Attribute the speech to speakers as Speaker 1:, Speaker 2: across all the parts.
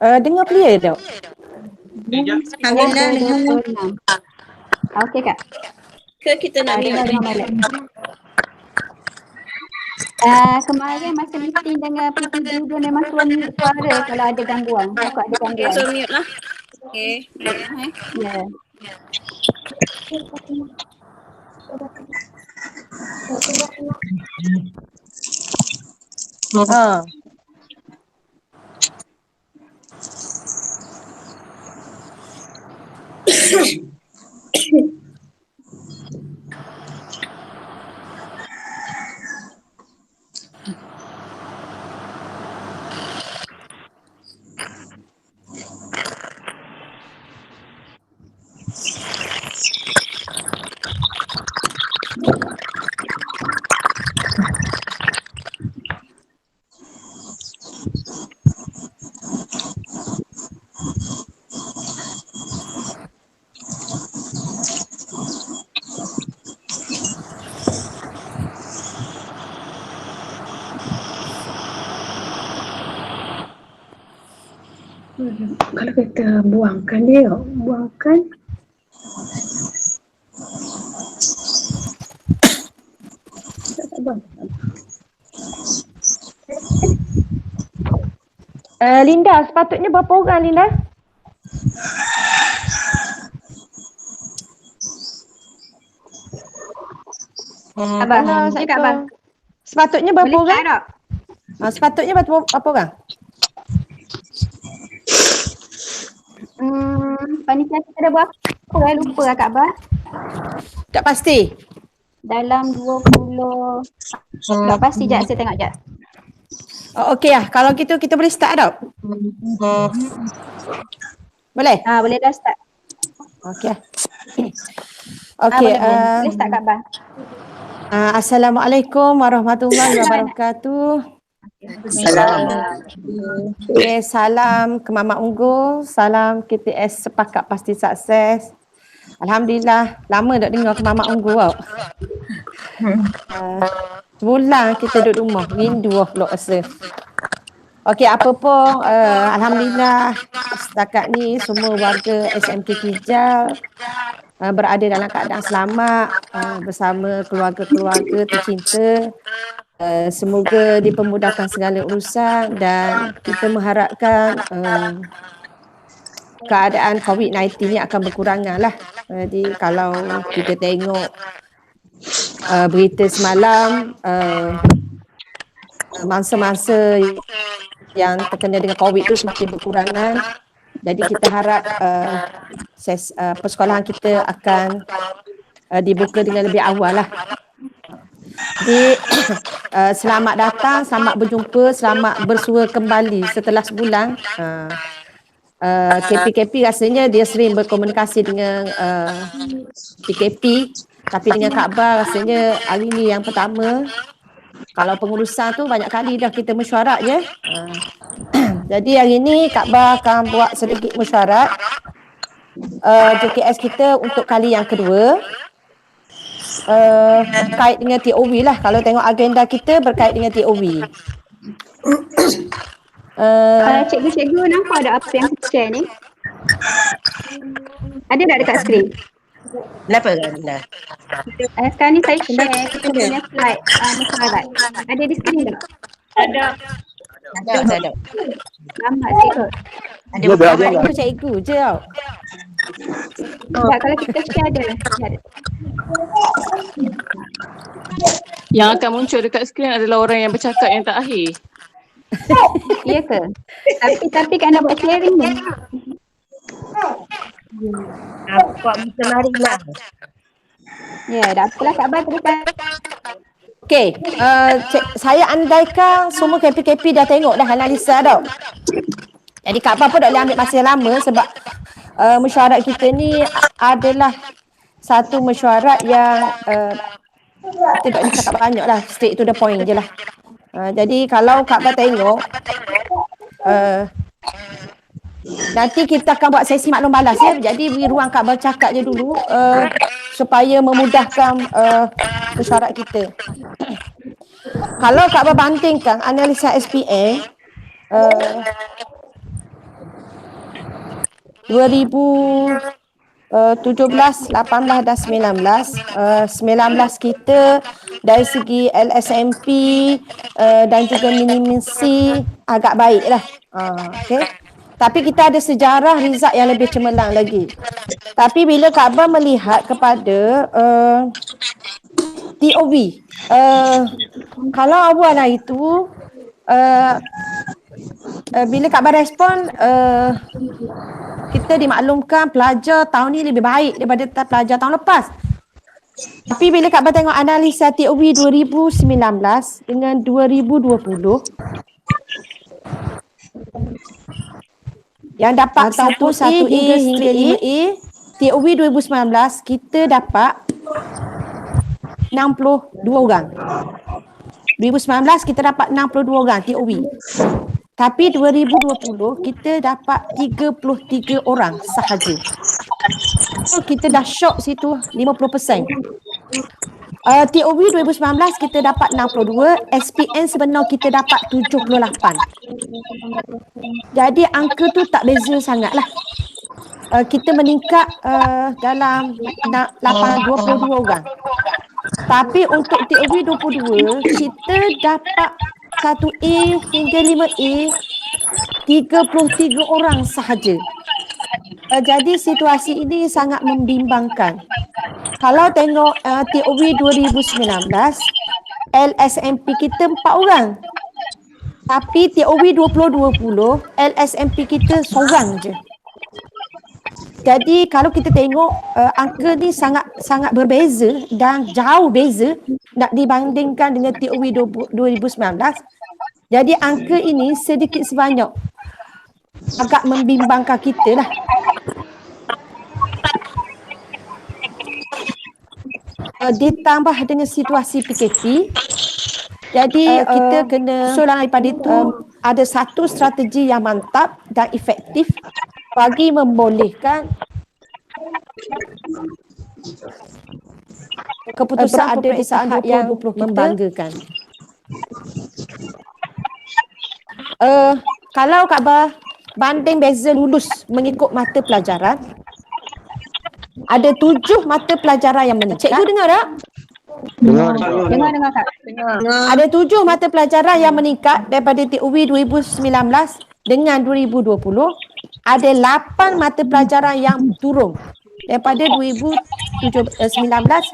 Speaker 1: Dengar clear tak?
Speaker 2: Alhamdulillah dengar.
Speaker 3: 26. Okey Kak.
Speaker 2: Ke kita nak
Speaker 3: Dengar
Speaker 2: mute?
Speaker 3: balik. Kemarin masa meeting dengan PPD dia memang suruh mute suara kalau ada gangguan. Takut ada
Speaker 2: Okay,
Speaker 3: gangguan.
Speaker 2: so mute lah. Okay, mute lah
Speaker 3: Ya.
Speaker 1: Ha.
Speaker 4: Kalau kita buangkan dia, buangkan. Tak buang.
Speaker 1: Linda, sepatutnya berapa orang Linda?
Speaker 3: Abang,
Speaker 1: Kalau
Speaker 3: cakap abang.
Speaker 1: sepatutnya berapa
Speaker 3: Boleh
Speaker 1: orang?
Speaker 3: start tak?
Speaker 1: Sepatutnya berapa orang?
Speaker 3: Panitia kita dah buat apa? Lupa lah Kak Abah.
Speaker 1: Tak pasti.
Speaker 3: Dalam 20. Tak pasti, sekejap saya tengok sekejap.
Speaker 1: Okey lah. Kalau gitu kita boleh start tak? Boleh?
Speaker 3: Boleh dah start.
Speaker 1: Okey lah. Okey.
Speaker 3: Boleh start Kak Abah.
Speaker 1: Assalamualaikum warahmatullahi wabarakatuh. Okay, salam ke Mama Unggul, salam KTS Sepakat Pasti Sukses. Alhamdulillah, lama tak dengar ke Mama Unggul tau. Sebulan kita duduk rumah, rindu lah pulak rasa. Okey, apa pun, Alhamdulillah setakat ni semua warga SMK Kijal berada dalam keadaan selamat bersama keluarga-keluarga tercinta. Semoga dipermudahkan segala urusan dan kita mengharapkan keadaan COVID-19 ni akan berkurangan lah. Jadi kalau kita tengok berita semalam, masa-masa yang terkena dengan COVID tu semakin berkurangan. Jadi kita harap persekolahan kita akan dibuka dengan lebih awal lah. Jadi selamat datang, selamat berjumpa, selamat bersua kembali setelah sebulan. KPKP rasanya dia sering berkomunikasi dengan PKP, tapi dengan Kak Abah rasanya hari ni yang pertama. Kalau pengurusan tu banyak kali dah kita mesyuarat je. Jadi hari ni Kak Abah akan buat sedikit mesyuarat JKS kita untuk kali yang kedua. Berkait dengan TOV lah. Kalau tengok agenda kita berkait dengan TOV.
Speaker 3: Cikgu-cikgu nampak ada apa yang saya share ni? Ada tak dekat skrin?
Speaker 2: Kenapa Linda?
Speaker 3: Sekarang ni saya share kita punya slide mesyuarat. Ada di skrin tak?
Speaker 2: Ada.
Speaker 3: Lambat sikit.
Speaker 2: Ada
Speaker 1: Aku cikgu je tau.
Speaker 3: Tak, kalau kita share ada.
Speaker 5: Yang akan muncul dekat skrin adalah orang yang bercakap yang tak akhir.
Speaker 3: Ya ke? Tapi kan nak buat sharing ni.
Speaker 2: Nampak macam lari lah.
Speaker 3: Ya, dah apalah Kak Abah teruskan.
Speaker 1: Okey, saya andaikan semua KPKP dah tengok dah analisa tau. Jadi Kak Abah pun tak boleh ambil masa yang lama sebab mesyuarat kita ni adalah satu mesyuarat yang kita tak boleh cakap banyak lah, straight to the point je lah. Jadi kalau Kak Abah tengok, nanti kita akan buat sesi maklum balas ya. Jadi beri ruang Kak Abah cakap je dulu supaya memudahkan mesyuarat kita. Kalau Kak Abah bandingkan analisa SPA, 2017, 18 dan 19. 19 kita dari segi LSMP dan juga minimisi agak baik lah. Okay. Tapi kita ada sejarah result yang lebih cemerlang lagi. Tapi bila Kak Abah melihat kepada TOV, kalau awal hari itu bila Kak Abah respon, kita dimaklumkan pelajar tahun ni lebih baik daripada pelajar tahun lepas. Tapi bila Kak Abah tengok analisa TOV 2019 dengan 2020, yang dapat 1A hingga 5A, TOV 2019 kita dapat 62 orang. 2019 kita dapat 62 orang TOV. Tapi 2020 kita dapat 33 orang sahaja. So kita dah shock situ 50%. TOV 2019 kita dapat 62, SPN sebenar kita dapat 78. Jadi angka tu tak beza sangat lah. Kita meningkat dalam 22 orang. Tapi untuk TOV 22 kita dapat 1A hingga 5A 33 orang sahaja. Jadi situasi ini sangat membimbangkan. Kalau tengok TOV 2019, LSMP kita 4 orang. Tapi TOV 2020, LSMP kita seorang je. Jadi kalau kita tengok angka ni sangat berbeza dan jauh beza nak dibandingkan dengan TOV 2019. Jadi angka ini sedikit sebanyak agak membimbangkan kita lah. Ditambah dengan situasi PKP, jadi kita kena usulan daripada itu ada satu strategi yang mantap dan efektif bagi membolehkan keputusan ada di pihak yang membanggakan. Kalau Kak Abah banding beza lulus mengikut mata pelajaran, ada 7 mata pelajaran yang meningkat. Cikgu dengar tak?
Speaker 3: Dengar Kak.
Speaker 1: Ada 7 mata pelajaran yang meningkat daripada TOV 2019 dengan 2020. Ada 8 mata pelajaran yang turun daripada 2019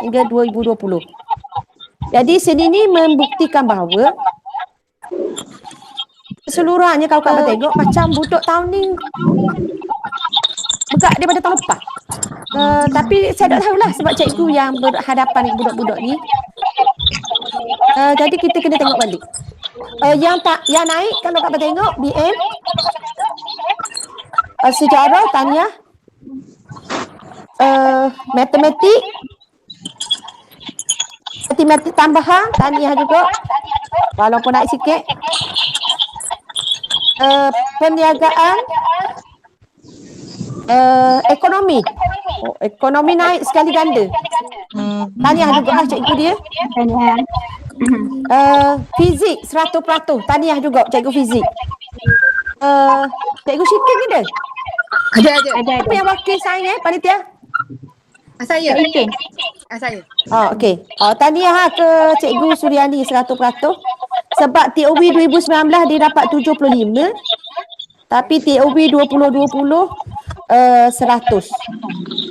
Speaker 1: hingga 2020. Jadi sini ni membuktikan bahawa keseluruhannya kalau Kak Abah tengok macam budak tahun ni begak daripada tahun lepas. Tapi saya tak tahulah sebab cikgu yang berhadapan dengan budak-budak ni. Jadi kita kena tengok balik. Yang naik kalau Kak Abah tengok BM, sejarah, taniah, matematik tambahan, taniah juga walaupun naik sikit. Perniagaan, ekonomi. Ekonomi naik sekali ganda. Taniah juga lah cikgu dia. Fizik 100%. Taniah juga cikgu fizik. Cikgu Syikir ke dia?
Speaker 6: Ada.
Speaker 1: Apa yang wakil saya panitia?
Speaker 6: Saya.
Speaker 3: Okay.
Speaker 6: Saya.
Speaker 1: Okey. Taniah ke cikgu Suryani 100%. Sebab TOV 2019 dia dapat 75. Tapi TOV 2020 100.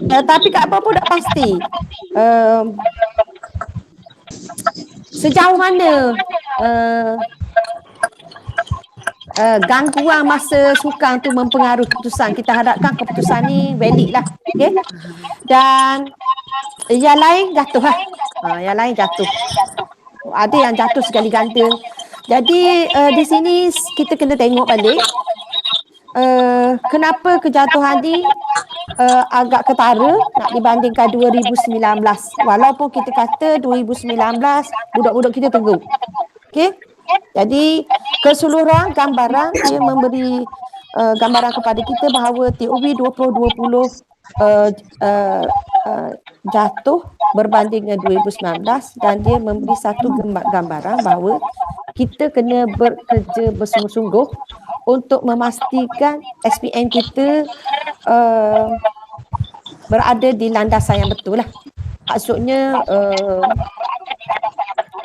Speaker 1: Tapi Kak Abah pun tak pasti sejauh mana gangguan masa sukang tu mempengaruhi keputusan. Kita harapkan keputusan ni valid lah. Okay? Dan yang lain jatuh lah. Yang lain jatuh. Ada yang jatuh sekali ganda. Jadi di sini kita kena tengok balik kenapa kejatuhan ni agak ketara nak dibandingkan 2019. Walaupun kita kata 2019 budak-budak kita teruk. Okey. Jadi keseluruhan gambaran dia memberi gambaran kepada kita bahawa TOV 2020 jatuh berbanding dengan 2019 dan dia memberi satu gambaran bahawa kita kena bekerja bersungguh-sungguh untuk memastikan SPM kita berada di landasan yang betul lah. Maksudnya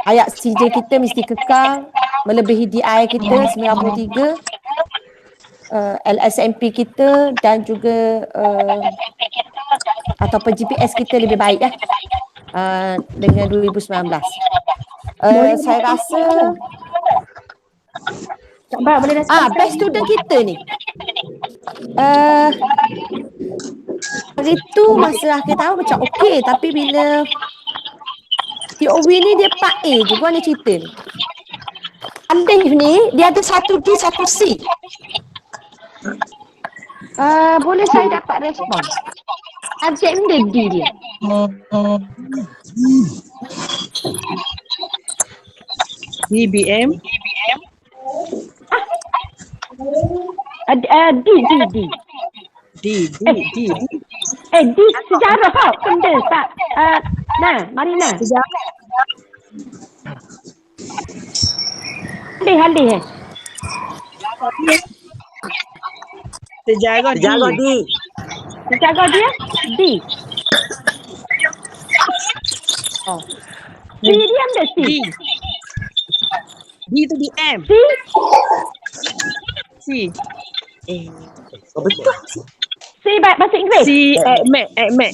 Speaker 1: ayat CJ kita mesti kekal melebihi DI kita 93, LSMP kita dan juga ataupun GPS kita lebih baik lah dengan 2019. Saya rasa
Speaker 3: Boleh
Speaker 1: best student kita ni hari tu masa akhir tahun macam okey, tapi bila TOV ni dia 4A je. Gua nak cerita ni. Alif ni dia ada 1D 1C. Boleh saya dapat respon? Subjek ni dia D dia.
Speaker 2: DBM.
Speaker 1: D. D sejarah tau. Benda tak. Marina. Halih.
Speaker 2: Sejarah D.
Speaker 1: Sejarah dia D. C dia ambil C.
Speaker 2: D tu DM.
Speaker 1: C.
Speaker 2: C.
Speaker 7: Betul.
Speaker 1: C bahasa Inggeris.
Speaker 2: C Mac.
Speaker 1: C Mac.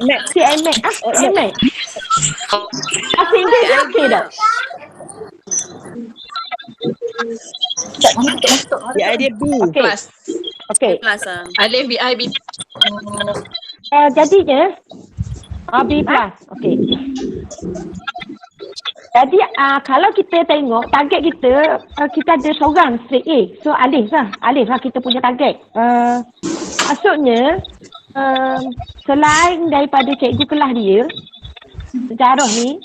Speaker 1: Mac. Bahasa Inggeris dia okey dah.
Speaker 2: Dia B.
Speaker 1: Okey. Okey.
Speaker 5: Alif BI B.
Speaker 1: Jadinya B plus. Okey. Jadi kalau kita tengok target kita, kita ada seorang straight A. So Alif lah kita punya target. Maksudnya selain daripada cikgu kelas dia, sejarah ni,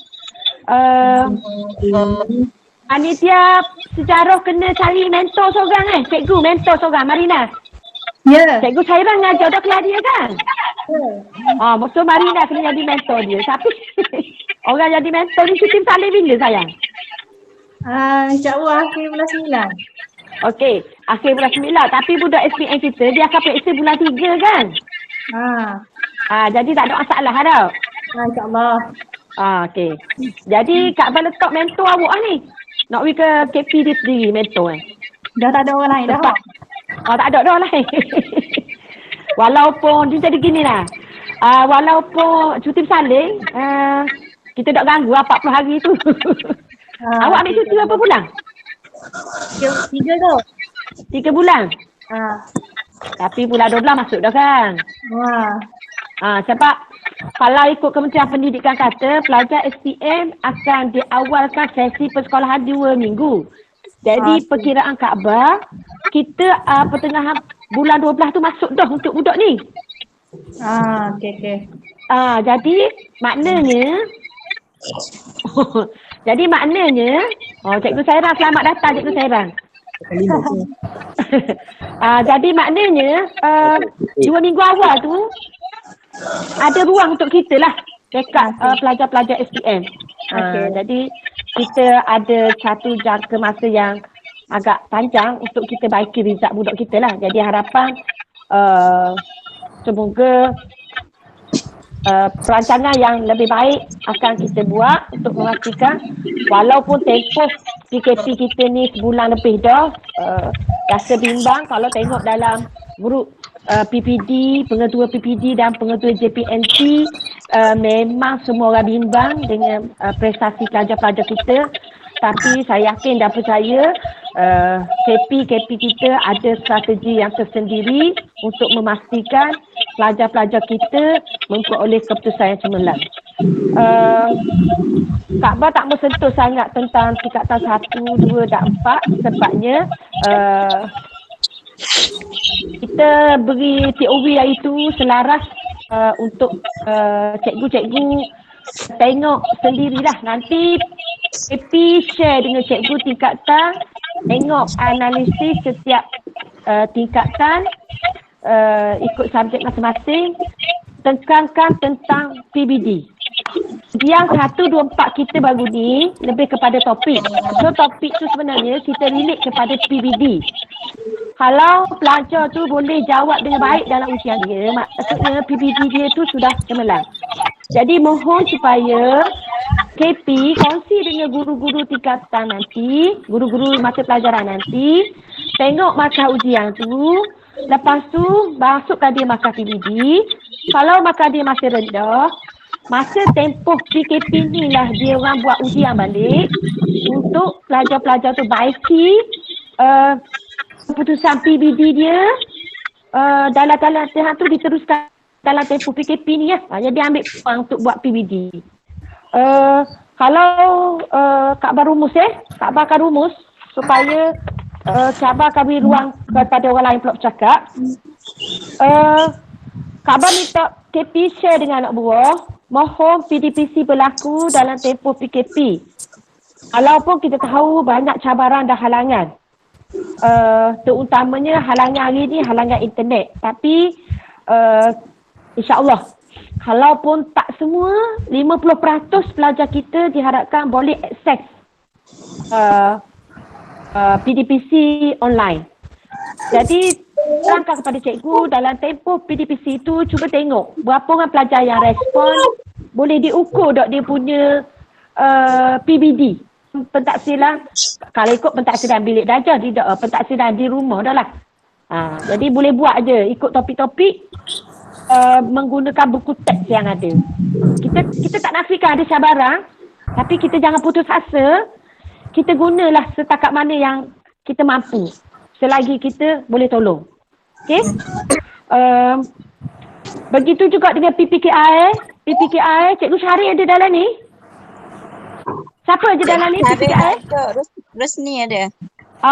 Speaker 1: panitia sejarah kena cari mentor seorang cikgu mentor seorang. Marina.
Speaker 3: Ya.
Speaker 1: Cikgu Sairah ngajar dah kelas dia kan? So Marina kena jadi mentor dia. Tapi orang jadi mentor ni cuti salih bila sayang?
Speaker 3: InsyaAllah akhir bulan 9.
Speaker 1: Okey, akhir bulan 9. Tapi budak SPM kita dia akan periksa bulan 3 kan? Jadi tak ada masalah tau.
Speaker 3: InsyaAllah.
Speaker 1: Okey. Jadi Kak Abang letak mentor awak ni. Nak pergi ke KP dia sendiri mentor
Speaker 3: Dah tak ada orang lain dah.
Speaker 1: Tak ada dah lain. Walaupun dia jadi gini lah. Walaupun cuti bersalin, kita tak ganggu 40 hari tu. Awak ambil cuti berapa bulan?
Speaker 3: 3 tu.
Speaker 1: 3 bulan? Tapi bulan 12 masuk dah kan? Sebab kalau ikut Kementerian Pendidikan kata, pelajar SPM akan diawalkan sesi persekolahan 2 minggu. Jadi perkiraan Kaabah, kita pertengahan bulan 12 tu masuk dah untuk budak ni.
Speaker 3: Okey.
Speaker 1: Jadi maknanya Cikgu Sairah, selamat datang Cikgu Sairah. Jadi maknanya 2 minggu awal tu ada ruang untuk kita lah dekat pelajar-pelajar SPM. Jadi kita ada satu jangka masa yang agak panjang untuk kita baiki result budak kita lah. Jadi harapan semoga perancangan yang lebih baik akan kita buat untuk memastikan walaupun tempoh PKP kita ni sebulan lebih dah, rasa bimbang kalau tengok dalam grup PPD, pengetua PPD dan pengetua JPNT, memang semua orang bimbang dengan prestasi pelajar-pelajar kita. Tapi saya yakin dan percaya KP kita ada strategi yang tersendiri untuk memastikan pelajar-pelajar kita memperoleh keputusan yang cemerlang. Kaabah tak bersentuh sangat tentang tingkatan 1, 2 dan 4 sebabnya kita beri TOV hari itu selaras untuk cikgu-cikgu tengok sendirilah. Nanti KP share dengan cikgu tingkatan, tengok analisis setiap tingkatan, ikut subjek masing-masing, tekankan tentang PBD. Yang 1, 2, 4 kita baru ni lebih kepada topik. So topik tu sebenarnya kita relate kepada PBD. Kalau pelajar tu boleh jawab dengan baik dalam ujian dia, maksudnya PBD dia tu sudah cemerlang. Jadi mohon supaya KP kongsi dengan guru-guru tingkatan nanti, guru-guru mata pelajaran nanti, tengok markah ujian tu, lepas tu masukkan dia markah PBD. Kalau markah dia masih rendah, masa tempoh PKP ni lah dia orang buat ujian balik untuk pelajar-pelajar tu baiki keputusan PBD dia dalam latihan tu diteruskan dalam tempoh PKP ni ya. Jadi ambil peluang untuk buat PBD. Kalau Kak Bar rumus Kak Bar akan rumus supaya Kak Bar akan beri ruang kepada orang lain pula bercakap. Kak Bar minta KP share dengan anak buah, mohon PDPC berlaku dalam tempoh PKP. Walaupun kita tahu banyak cabaran dan halangan. Terutamanya halangan hari ni halangan internet. Tapi insya-Allah kalaupun tak semua 50% pelajar kita diharapkan boleh akses PDPC online. Jadi terangkan kepada cikgu dalam tempoh PDPC itu cuba tengok berapa orang pelajar yang respon, boleh diukur tak dia punya PBD. Pentaksiran, kalau ikut pentaksiran bilik darjah, tidak pentaksiran di rumah dah lah. Jadi boleh buat je ikut topik-topik menggunakan buku teks yang ada. Kita tak nafikan ada cabaran, tapi kita jangan putus asa. Kita gunalah setakat mana yang kita mampu selagi kita boleh tolong. Okey? Begitu juga dengan PPKI. Cikgu Syahri ada dalam ni? Siapa ada dalam ni PPKI?
Speaker 7: Rosni ada.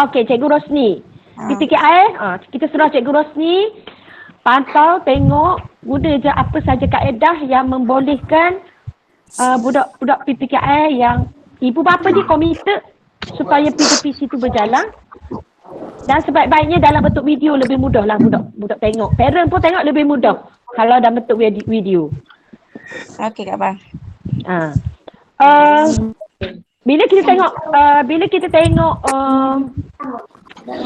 Speaker 1: Okey, Cikgu Rosni. PPKI, kita suruh Cikgu Rosni pantau, tengok, guna je apa saja kaedah yang membolehkan budak-budak PPKI yang ibu bapa dia komited supaya PDPC itu berjalan. Dan sebaik-baiknya dalam bentuk video lebih mudah lah budak tengok. Parent pun tengok lebih mudah kalau dalam bentuk video.
Speaker 7: Okey Kak Bar.
Speaker 1: Bila kita tengok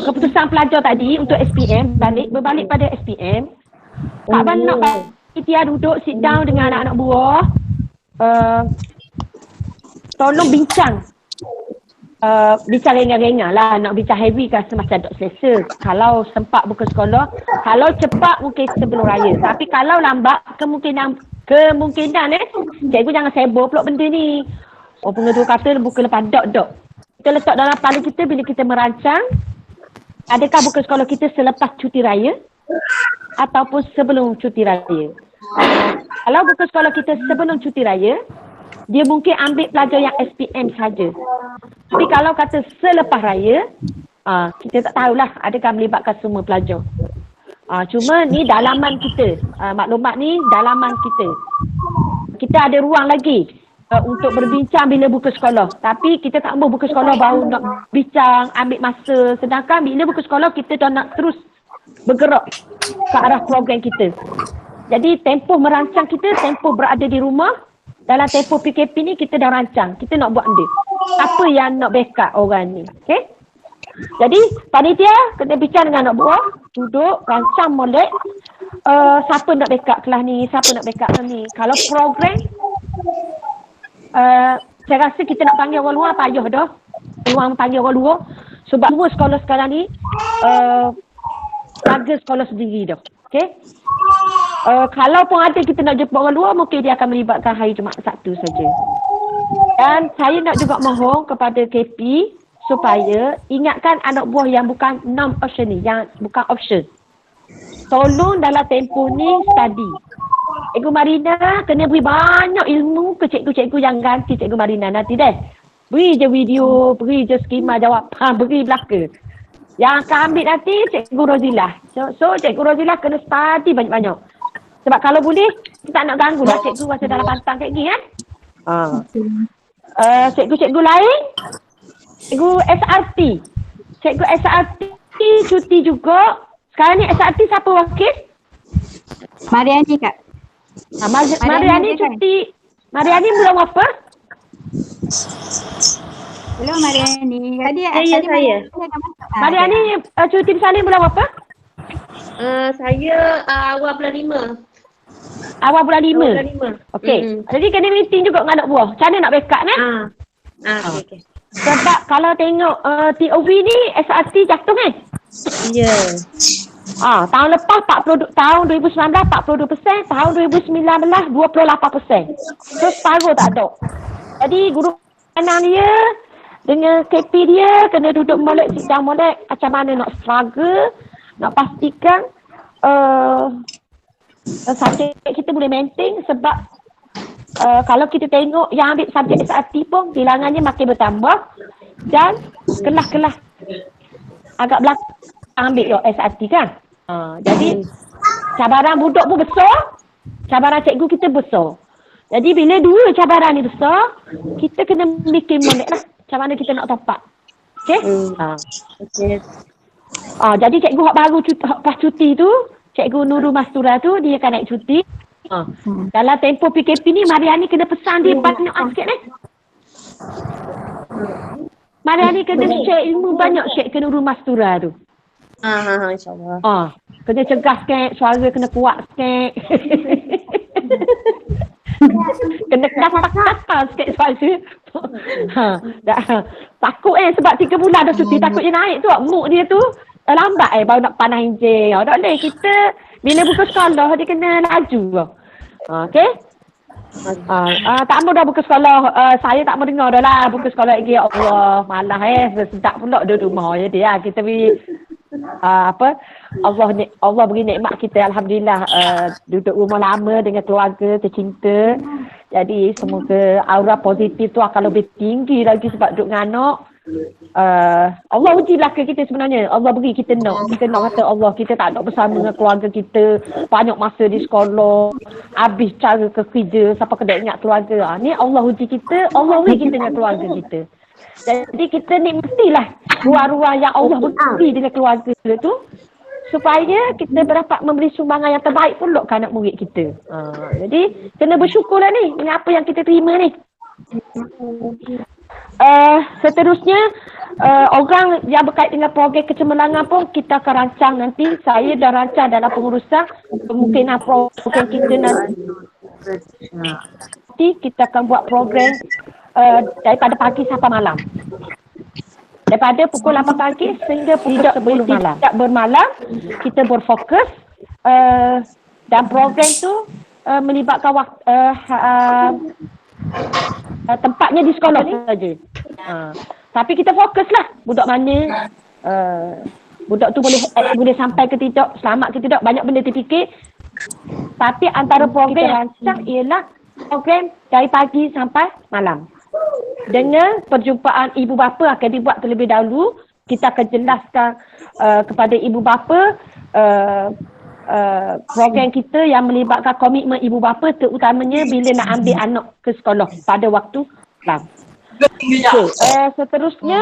Speaker 1: keputusan pelajar tadi untuk SPM, berbalik pada SPM, Kak Bar nak panitia duduk sit down dengan anak-anak buah, tolong bincang. Bincang ringan-ringan lah, nak bincang heavy kan semasa tak selesa. Kalau sempat buka sekolah, kalau cepat mungkin sebelum raya. Tapi kalau lambat, kemungkinan cikgu jangan sibuk pula benda ni. Pengetua kata buka lepas dot. Kita letak dalam kepala kita bila kita merancang, adakah buka sekolah kita selepas cuti raya ataupun sebelum cuti raya. Kalau buka sekolah kita sebelum cuti raya, dia mungkin ambil pelajar yang SPM saja. Tapi kalau kata selepas raya, kita tak tahulah adakah melibatkan semua pelajar. Cuma ni dalaman kita, maklumat ni dalaman kita. Kita ada ruang lagi untuk berbincang bila buka sekolah. Tapi kita tak mahu buka sekolah baru nak bincang, ambil masa. Sedangkan bila buka sekolah kita dah nak terus bergerak ke arah program kita. Jadi tempoh merancang kita, tempoh berada di rumah. Dalam tempoh PKP ni kita dah rancang. Kita nak buat benda. Apa yang nak backup orang ni. Okay? Jadi panitia kena bincang dengan anak buah. Duduk, rancang molek. Siapa nak backup kelas ni, siapa nak backup kelas ni. Kalau program, saya rasa kita nak panggil orang luar payah dah. Peluang panggil orang luar. Sebab semua sekolah sekarang ni jaga sekolah sendiri dah. Okay? Kalau pun ada kita nak jumpa orang luar, mungkin dia akan melibatkan hari Jumaat Sabtu saja. Dan saya nak juga mohon kepada KP supaya ingatkan anak buah yang bukan non-option ni, yang bukan option. Tolong dalam tempoh ni study. Cikgu Marina kena beri banyak ilmu ke cikgu-cikgu yang ganti Cikgu Marina nanti deh. Beri je video, beri je skema jawapan, beri belaka. Yang akan ambil nanti Cikgu Rozilah. So Cikgu Rozilah kena study banyak-banyak. Sebab kalau boleh, kita tak nak ganggu lah cikgu masa dalam pantang kayak gini kan. Cikgu-cikgu lain, cikgu SRT. Cikgu SRT cuti juga. Sekarang ni SRT siapa wakil?
Speaker 3: Mariani Kak.
Speaker 1: Mariani cuti. Mariani bulan apa?
Speaker 3: Belum Mariani. Tadi
Speaker 8: Ya, saya.
Speaker 3: Mariani dah masuk.
Speaker 1: Mariani cuti bersalin bulan apa?
Speaker 8: Saya awal bulan 5.
Speaker 1: Awal bulan 5.
Speaker 8: Awal bulan 5.
Speaker 1: Okey. Jadi kena meeting juga dengan anak buah. Macam mana nak backup ni?
Speaker 8: Okey.
Speaker 1: Sebab kalau tengok TOV ni SRT jatuh kan?
Speaker 8: Ya.
Speaker 1: Tahun lepas tahun 2019 42%, tahun 2019 28%. So separuh tak ada. Jadi guru kanan dia dengan KP dia kena duduk molek sidang molek macam mana nak struggle, nak pastikan subjek kita boleh maintain sebab kalau kita tengok yang ambil subjek SRT pun bilangannya makin bertambah dan kelas-kelas agak belakang ambil SRT kan. Jadi cabaran budak pun besar, cabaran cikgu kita besar. Jadi bila dua cabaran ni besar, kita kena bikin molek lah macam mana kita nak topak. Okey?
Speaker 8: Okey.
Speaker 1: Jadi cikgu hak baru pas cuti tu, Cikgu Nurul Mastura tu dia akan naik cuti. Dalam tempoh PKP ni Mariani kena pesan dia banyak sikit ni. Mariani kena share ilmu banyak sikit ke Nurul Mastura tu.
Speaker 8: InsyaAllah.
Speaker 1: Kena cegah sikit, suara kena kuat sikit. Kena kasar sikit suara. Takut sebab 3 bulan dah cuti, takut dia naik tu. Mood dia tu lambat baru nak panah enjin. Tak boleh, kita bila buka sekolah dia kena laju. Okey? Tak mau dah buka sekolah. Saya tak mau dengar dah lah buka sekolah lagi. Ya Allah, malah sedap pula duduk rumah je dia. Kita beri Allah beri nikmat kita, alhamdulillah, duduk rumah lama dengan keluarga tercinta. Jadi semoga aura positif tu akan lebih tinggi lagi sebab duduk dengan anak. Allah ujilah ke kita sebenarnya. Allah beri kita nak kata Allah kita tak nak bersama dengan keluarga kita, banyak masa di sekolah, habis cara ke kerja sampai kena ingat keluarga. Ni Allah uji kita, Allah beri kita dengan keluarga kita. Jadi kita nikmatilah ruang-ruang yang Allah beri dengan keluarga tu supaya kita dapat memberi sumbangan yang terbaik pula ke anak murid kita. Jadi kena bersyukurlah ni dengan apa yang kita terima ni. Seterusnya orang yang berkait dengan program kecemerlangan pun kita akan rancang nanti. Saya dah rancang dalam pengurusan kemungkinan program kita nanti kita akan buat program daripada pagi sampai malam. Daripada pukul 8 pagi sehingga pukul tidak bermalam, kita berfokus dan program tu melibatkan tempatnya di sekolah saja. Tapi kita fokuslah budak mana budak tu boleh sampai ke tidak, selamat ke tidak, banyak benda terfikir. Tapi antara program yang rancang ialah program dari pagi sampai malam. Dengan perjumpaan ibu bapa akan dibuat terlebih dahulu. Kita akan jelaskan kepada ibu bapa program kita yang melibatkan komitmen ibu bapa, terutamanya bila nak ambil anak ke sekolah pada waktu malam. Seterusnya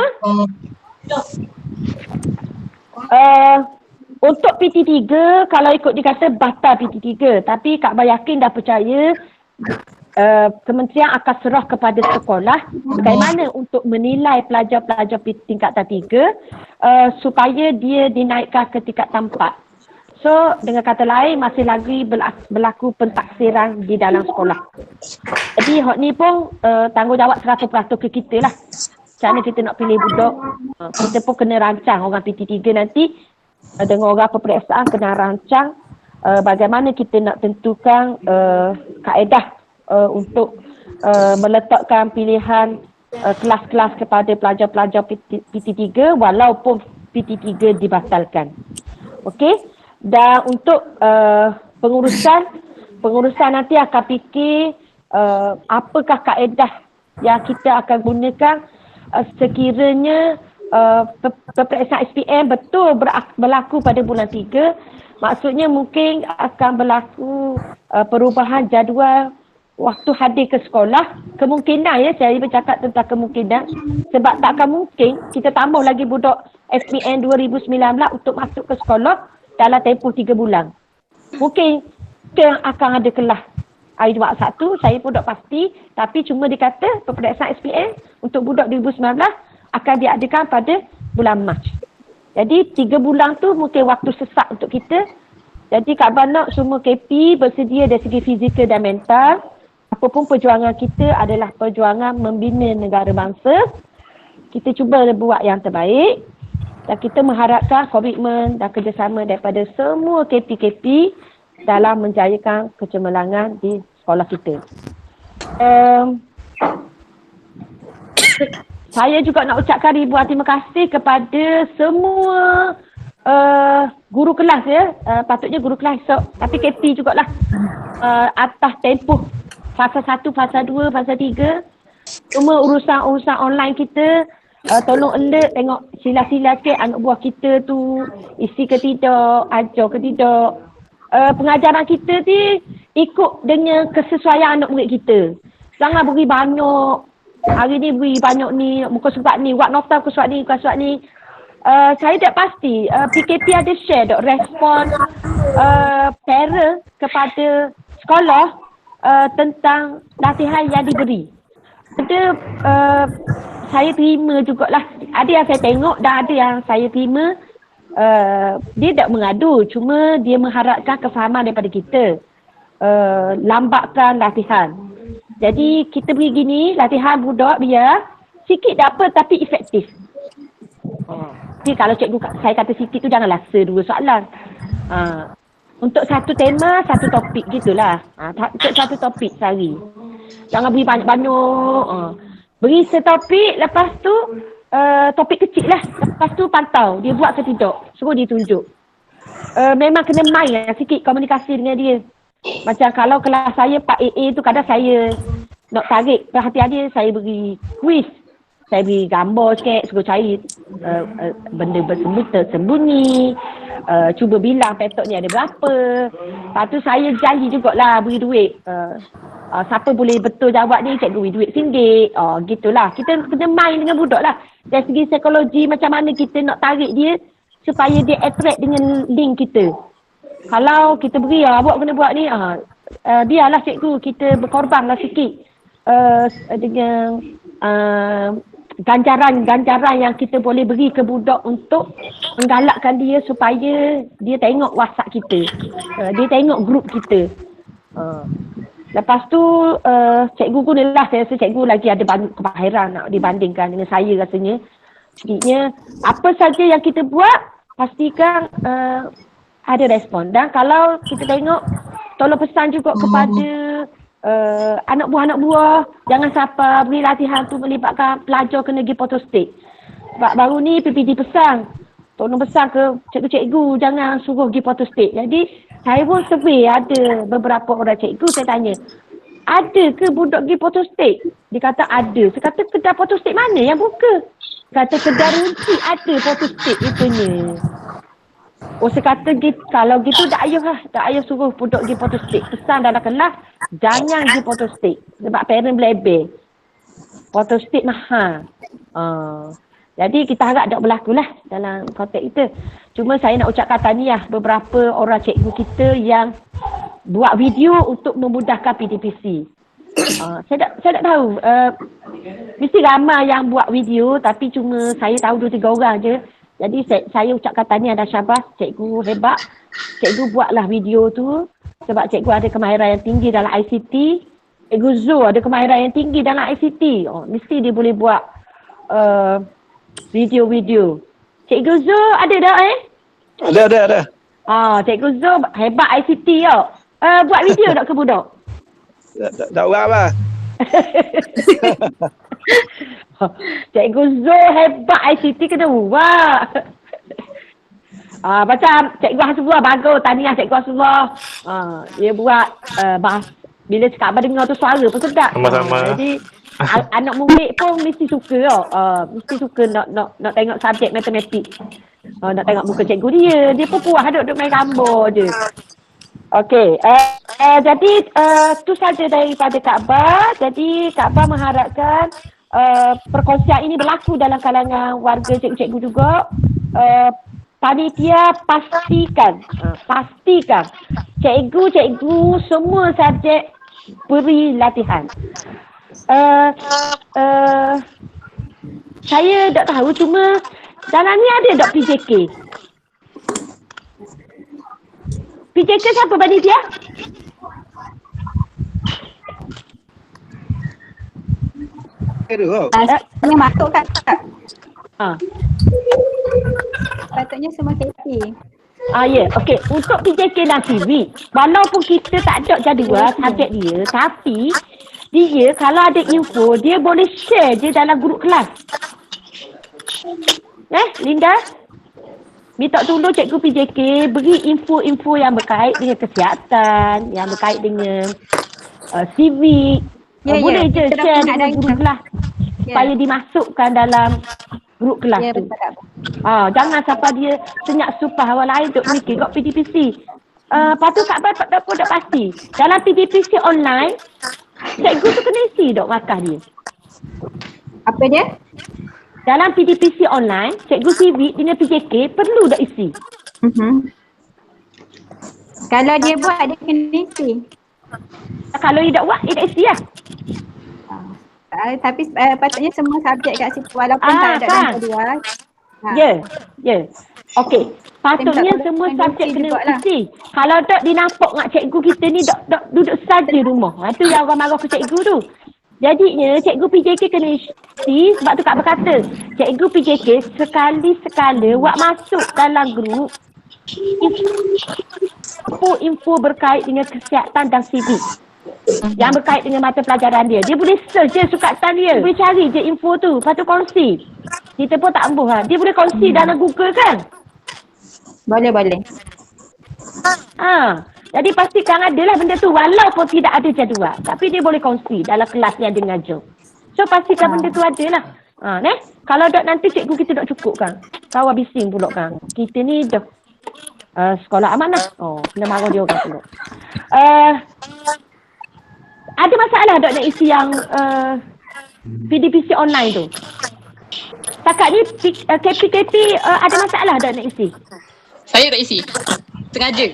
Speaker 1: untuk PT3, kalau ikut dikata batal PT3, tapi Kak Abah yakin dah percaya kementerian akan serah kepada sekolah bagaimana untuk menilai pelajar-pelajar tingkatan 3 supaya dia dinaikkan ke tingkatan 4. So dengan kata lain masih lagi berlaku pentaksiran di dalam sekolah. Jadi hak ni pun tanggungjawab 100% ke kita lah. Macam mana kita nak pilih budak, kita pun kena rancang orang PT3 nanti dengan orang peperiksaan kena rancang bagaimana kita nak tentukan kaedah untuk meletakkan pilihan kelas-kelas kepada pelajar-pelajar PT3 walaupun PT3 dibatalkan. Okey? Dan untuk pengurusan nanti akan fikir apakah kaedah yang kita akan gunakan sekiranya peperiksaan SPM betul berlaku pada bulan 3. Maksudnya mungkin akan berlaku perubahan jadual waktu hadir ke sekolah. Kemungkinan saya bercakap tentang kemungkinan sebab takkan mungkin kita tambah lagi budak SPM 2019 untuk masuk ke sekolah dalam tempoh 3 bulan. Mungkin kita akan ada kelas Hari Jumaat Sabtu saya pun tak pasti, tapi cuma dikata peperiksaan SPM untuk budak 2019 akan diadakan pada bulan Mac. Jadi 3 bulan tu mungkin waktu sesak untuk kita. Jadi Kak Abah nak semua KP bersedia dari segi fizikal dan mental. Apapun perjuangan kita adalah perjuangan membina negara bangsa. Kita cuba buat yang terbaik dan kita mengharapkan komitmen dan kerjasama daripada semua KP-KP dalam menjayakan kecemerlangan di sekolah kita. Saya juga nak ucapkan ribuan terima kasih kepada semua guru kelas ya. Patutnya guru kelas tapi KP jugalah atas tempoh fasa 1, fasa 2, fasa 3. Semua urusan-urusan online kita tolong alert tengok sila-sila ke anak buah kita tu isi ke tidak, ajar ke tidak. Pengajaran kita ni ikut dengan kesesuaian anak murid kita. Jangan beri banyak. Hari ni beri banyak ni, muka surat ni, buat nota muka surat ni, muka surat ni. Saya tak pasti PKP ada share tak respon parent kepada sekolah tentang latihan yang diberi. Ada saya terima jugalah. Ada yang saya tengok dan ada yang saya terima. Dia tak mengadu, cuma dia mengharapkan kefahaman daripada kita. Lambatkan latihan. Jadi kita beri gini, latihan budak biar sikit tak apa tapi efektif. Jadi kalau cikgu saya kata sikit tu janganlah 2 soalan. Untuk satu tema, satu topik gitulah. Untuk satu topik sehari. Jangan beri banyak-banyak. Beri setopik, lepas tu topik kecil lah. Lepas tu pantau, dia buat ke tidak. Suruh dia tunjuk. Memang kena main lah sikit komunikasi dengan dia. Macam kalau kelas saya Pak AA tu kadang saya nak tarik perhatian dia, saya beri quiz. Saya beri gambar sikit, suruh cari benda tersembunyi. Cuba bilang petok ni ada berapa. Lepas tu saya janji jugalah beri duit. Siapa boleh betul jawab ni, cikgu beri duit RM1. Gitulah. Kita kena main dengan budak lah. Dari segi psikologi macam mana kita nak tarik dia supaya dia attract dengan link kita. Kalau kita beri, awak kena buat ni, biarlah cikgu kita berkorbanlah sikit dengan ganjaran yang kita boleh beri ke budak untuk menggalakkan dia supaya dia tengok WhatsApp kita, dia tengok grup kita. Lepas tu cikgu gunalah, saya rasa cikgu lagi ada banyak kemahiran nak dibandingkan dengan saya rasanya. Sedikitnya apa saja yang kita buat pastikan ada respon. Dan kalau kita tengok, tolong pesan juga kepada anak buah, jangan siapa beri latihan tu melibatkan pelajar kena pergi photostat. Sebab baru ni PPD pesan, tolong pesan ke cikgu-cikgu jangan suruh pergi photostat. Jadi saya pun survey, ada beberapa orang cikgu saya tanya, ada ke budak pergi photostat? Dia kata ada. Saya kata kedai photostat mana yang buka? Kata kedai runci ada photostat rupanya. Saya kata kalau gitu tak payah suruh budak pergi photostat. Pesan dalam kelas jangan pergi photostat sebab parent belebel. Photostat mahal. Jadi kita harap tak berlaku lah dalam konteks itu. Cuma saya nak ucapkan tahniah beberapa orang cikgu kita yang buat video untuk memudahkan PDPC. Saya tak tahu. Mesti ramai yang buat video tapi cuma saya tahu 2-3 orang je. Jadi saya ucapkan tahniah dan syabas, cikgu hebat. Cikgu buatlah video tu sebab cikgu ada kemahiran yang tinggi dalam ICT. Cikgu Zul ada kemahiran yang tinggi dalam ICT. Mesti dia boleh buat video-video. Cikgu Zul ada tak
Speaker 9: Ada.
Speaker 1: Cikgu Zul hebat ICT tau. Buat video tak ke budak?
Speaker 9: Tak buat apa.
Speaker 1: Cikgu Zul hebat ICT kena buat. Macam Cikgu Hasbullah bagus, tahniah Cikgu Hasbullah. Dia buat bila cakap abang dengar tu suara pun sedap.
Speaker 9: Sama-sama.
Speaker 1: Jadi anak murid pun mesti suka mesti suka nak tengok subjek matematik. Nak tengok muka cikgu dia pun puas duduk main gambar je. Okey, jadi tu saja daripada Kak Abah. Jadi Kak Abah mengharapkan perkongsian ini berlaku dalam kalangan warga cikgu-cikgu juga. Panitia pastikan cikgu-cikgu semua subjek
Speaker 10: beri latihan. Saya tak tahu, cuma dalam ni ada tak PJK? PJK siapa bagi dia?
Speaker 3: Dia masuk kat
Speaker 10: Ha.
Speaker 3: patutnya semua KP.
Speaker 10: Ya. Okey. Untuk PJK dan TV, walaupun kita tak ada jadual subjek dia, tapi dia kalau ada info, dia boleh share je dalam grup kelas. Linda? Minta tolong cikgu PJK beri info-info yang berkait dengan kesihatan, yang berkait dengan civic. Boleh je share dengan guru kelas supaya dimasukkan dalam grup kelas tu. Jangan sampai dia senyap supah orang lain duk mikir kat PDPC. Lepas tu Kak Bar tak pasti. Dalam PDPC online, cikgu tu kena isi dok markah dia.
Speaker 3: Apa dia?
Speaker 10: Dalam PDPC online, cikgu civic dengan PJK perlu dak isi.
Speaker 3: Kalau dia buat, dia kena isi.
Speaker 10: Kalau dia tak buat, dia tak isi lah.
Speaker 3: Tapi patutnya semua subjek kat situ walaupun tak ada dalam jadual.
Speaker 10: Ya. Okey. Patutnya semua subjek kena isi. Kalau tak dinampak ngak cikgu kita ni dok duduk saja rumah. Itu yang orang marah ke cikgu tu. Jadinya cikgu PJK kena isi, sebab tu Kak berkata, cikgu PJK sekali-sekala buat masuk dalam grup info berkait dengan kesihatan dan civic. Yang berkait dengan mata pelajaran dia. Dia boleh search je sukatan dia. Boleh cari je info tu. Lepas tu kongsi. Kita pun tak ambuh lah. Dia boleh kongsi dalam Google kan?
Speaker 3: Boleh.
Speaker 10: Jadi pastikan adalah benda tu walaupun tidak ada jadual. Tapi dia boleh kongsi dalam kelas yang dia mengajar. So pastikan benda tu ada lah. Kalau tak nanti cikgu kita tak cukup kan. Kawan bising pula kan. Kita ni dah sekolah amanah. Kena marah dia orang pula. Ada masalah tak nak isi yang PDPC online tu? Setakat ni KP ada masalah tak nak isi?
Speaker 5: Saya tak isi. Sengaja.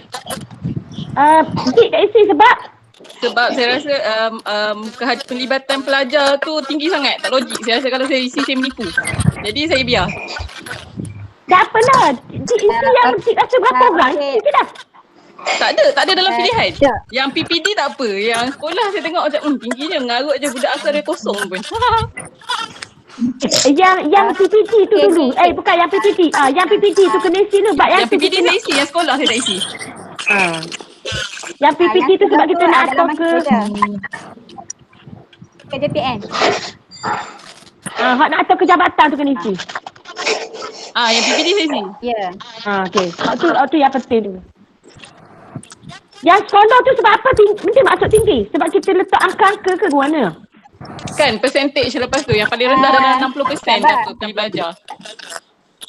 Speaker 10: Dik tak isi sebab
Speaker 5: saya rasa penlibatan pelajar tu tinggi sangat. Tak logik. Saya rasa kalau saya isi, saya menipu. Jadi saya biar.
Speaker 10: Tak apalah. Dik isi yang Dik rasa berapa orang? Isi dah.
Speaker 5: Tak ada dalam pilihan. Yang PPD tak apa. Yang sekolah saya tengok macam tingginya mengarut je budak asal dia kosong pun.
Speaker 10: Yang PPD tu dulu. Bukan yang PPD. Yang PPD tu kena isi tu.
Speaker 5: Yang PPD saya isi, yang sekolah saya tak isi.
Speaker 10: Yang PPD tu sebab kita nak atur
Speaker 3: ke DPN.
Speaker 10: Hak nak atur ke jabatan tu kena isi.
Speaker 5: Yang PPD saya isi.
Speaker 3: Ya.
Speaker 10: Okey. Hak tu yang penting tu. Yang sekolah tu sebab apa benda masuk tinggi? Sebab kita letak angka-angka ke mana?
Speaker 5: Kan percentage lepas tu yang paling rendah dalam 60% dapat pergi belajar.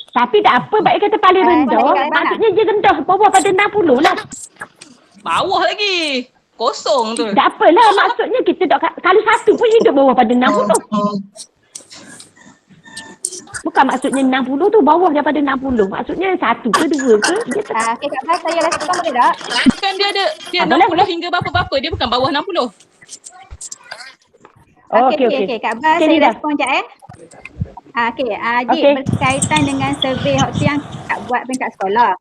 Speaker 10: Tapi tak apa, baik kata paling rendah. Maksudnya dia rendah bawah pada 60 lah.
Speaker 5: Bawah lagi. Kosong tu.
Speaker 10: Tak apalah, maksudnya kita tak, kalau satu pun hidup bawah pada 60. Bukan maksudnya 60 tu bawah daripada 60. Maksudnya satu ke dua ke.
Speaker 3: Okey Kak Bas, saya rasa boleh tak?
Speaker 5: Kan dia ada 60 hingga berapa-berapa. Dia bukan bawah 60.
Speaker 3: Okey. Kak Bas, saya respon sekejap Adik berkaitan dengan survey yang Kak buat peringkat sekolah.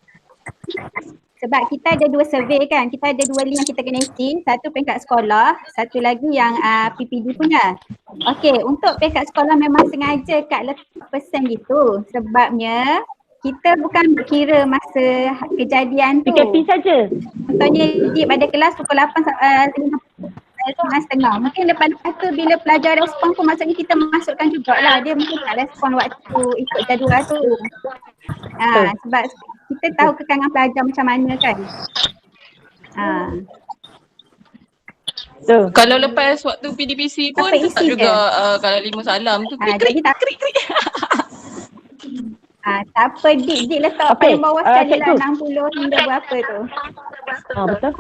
Speaker 3: Sebab kita ada dua survey kan. Kita ada dua link kita kena isi. Satu peringkat sekolah, satu lagi yang PPD punya. Okey, untuk peringkat sekolah memang sengaja Kak letak persen gitu. Sebabnya kita bukan kira masa kejadian tu.
Speaker 10: PKP saja.
Speaker 3: Contohnya pada kelas pukul 8 5.30. Mungkin lepas tu bila pelajar respon pun maksudnya kita memasukkan jugalah. Dia mungkin tak respon waktu ikut jadual tu. Sebab kita tahu kekangan pelajar macam mana kan.
Speaker 5: Kalau lepas waktu PDPC pun tetap juga kalau 5 salam tu krik.
Speaker 3: Tak apa, Dik letak paling bawah sekali lah 60 hingga berapa tu.
Speaker 10: Betul.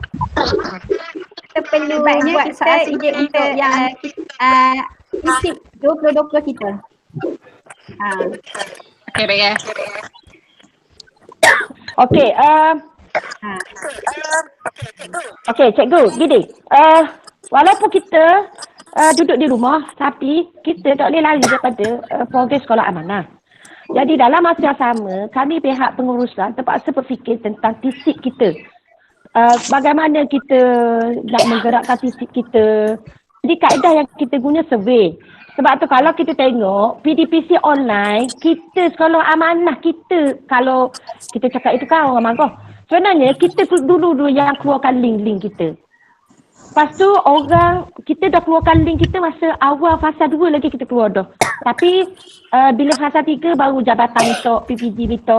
Speaker 3: Kita perlu buat soal subjek untuk yang isi 20-20 kita.
Speaker 5: Okey, baik.
Speaker 10: Okey, cikgu, gini. walaupun kita duduk di rumah, tapi kita tak boleh lari daripada program sekolah amanah. Jadi dalam masa yang sama, kami pihak pengurusan terpaksa berfikir tentang tisip kita. Bagaimana kita nak menggerakkan tisip kita. Jadi kaedah yang kita guna survey. Sebab tu kalau kita tengok PDPC online, kita sekolah amanah kita, kalau kita cakap itu kan orang marah. Sebenarnya kita dulu yang keluarkan link-link kita. Lepas tu kita dah keluarkan link kita masa awal fasa 2 lagi kita keluar dah. Tapi bila fasa 3 baru jabatan minta, PPG minta.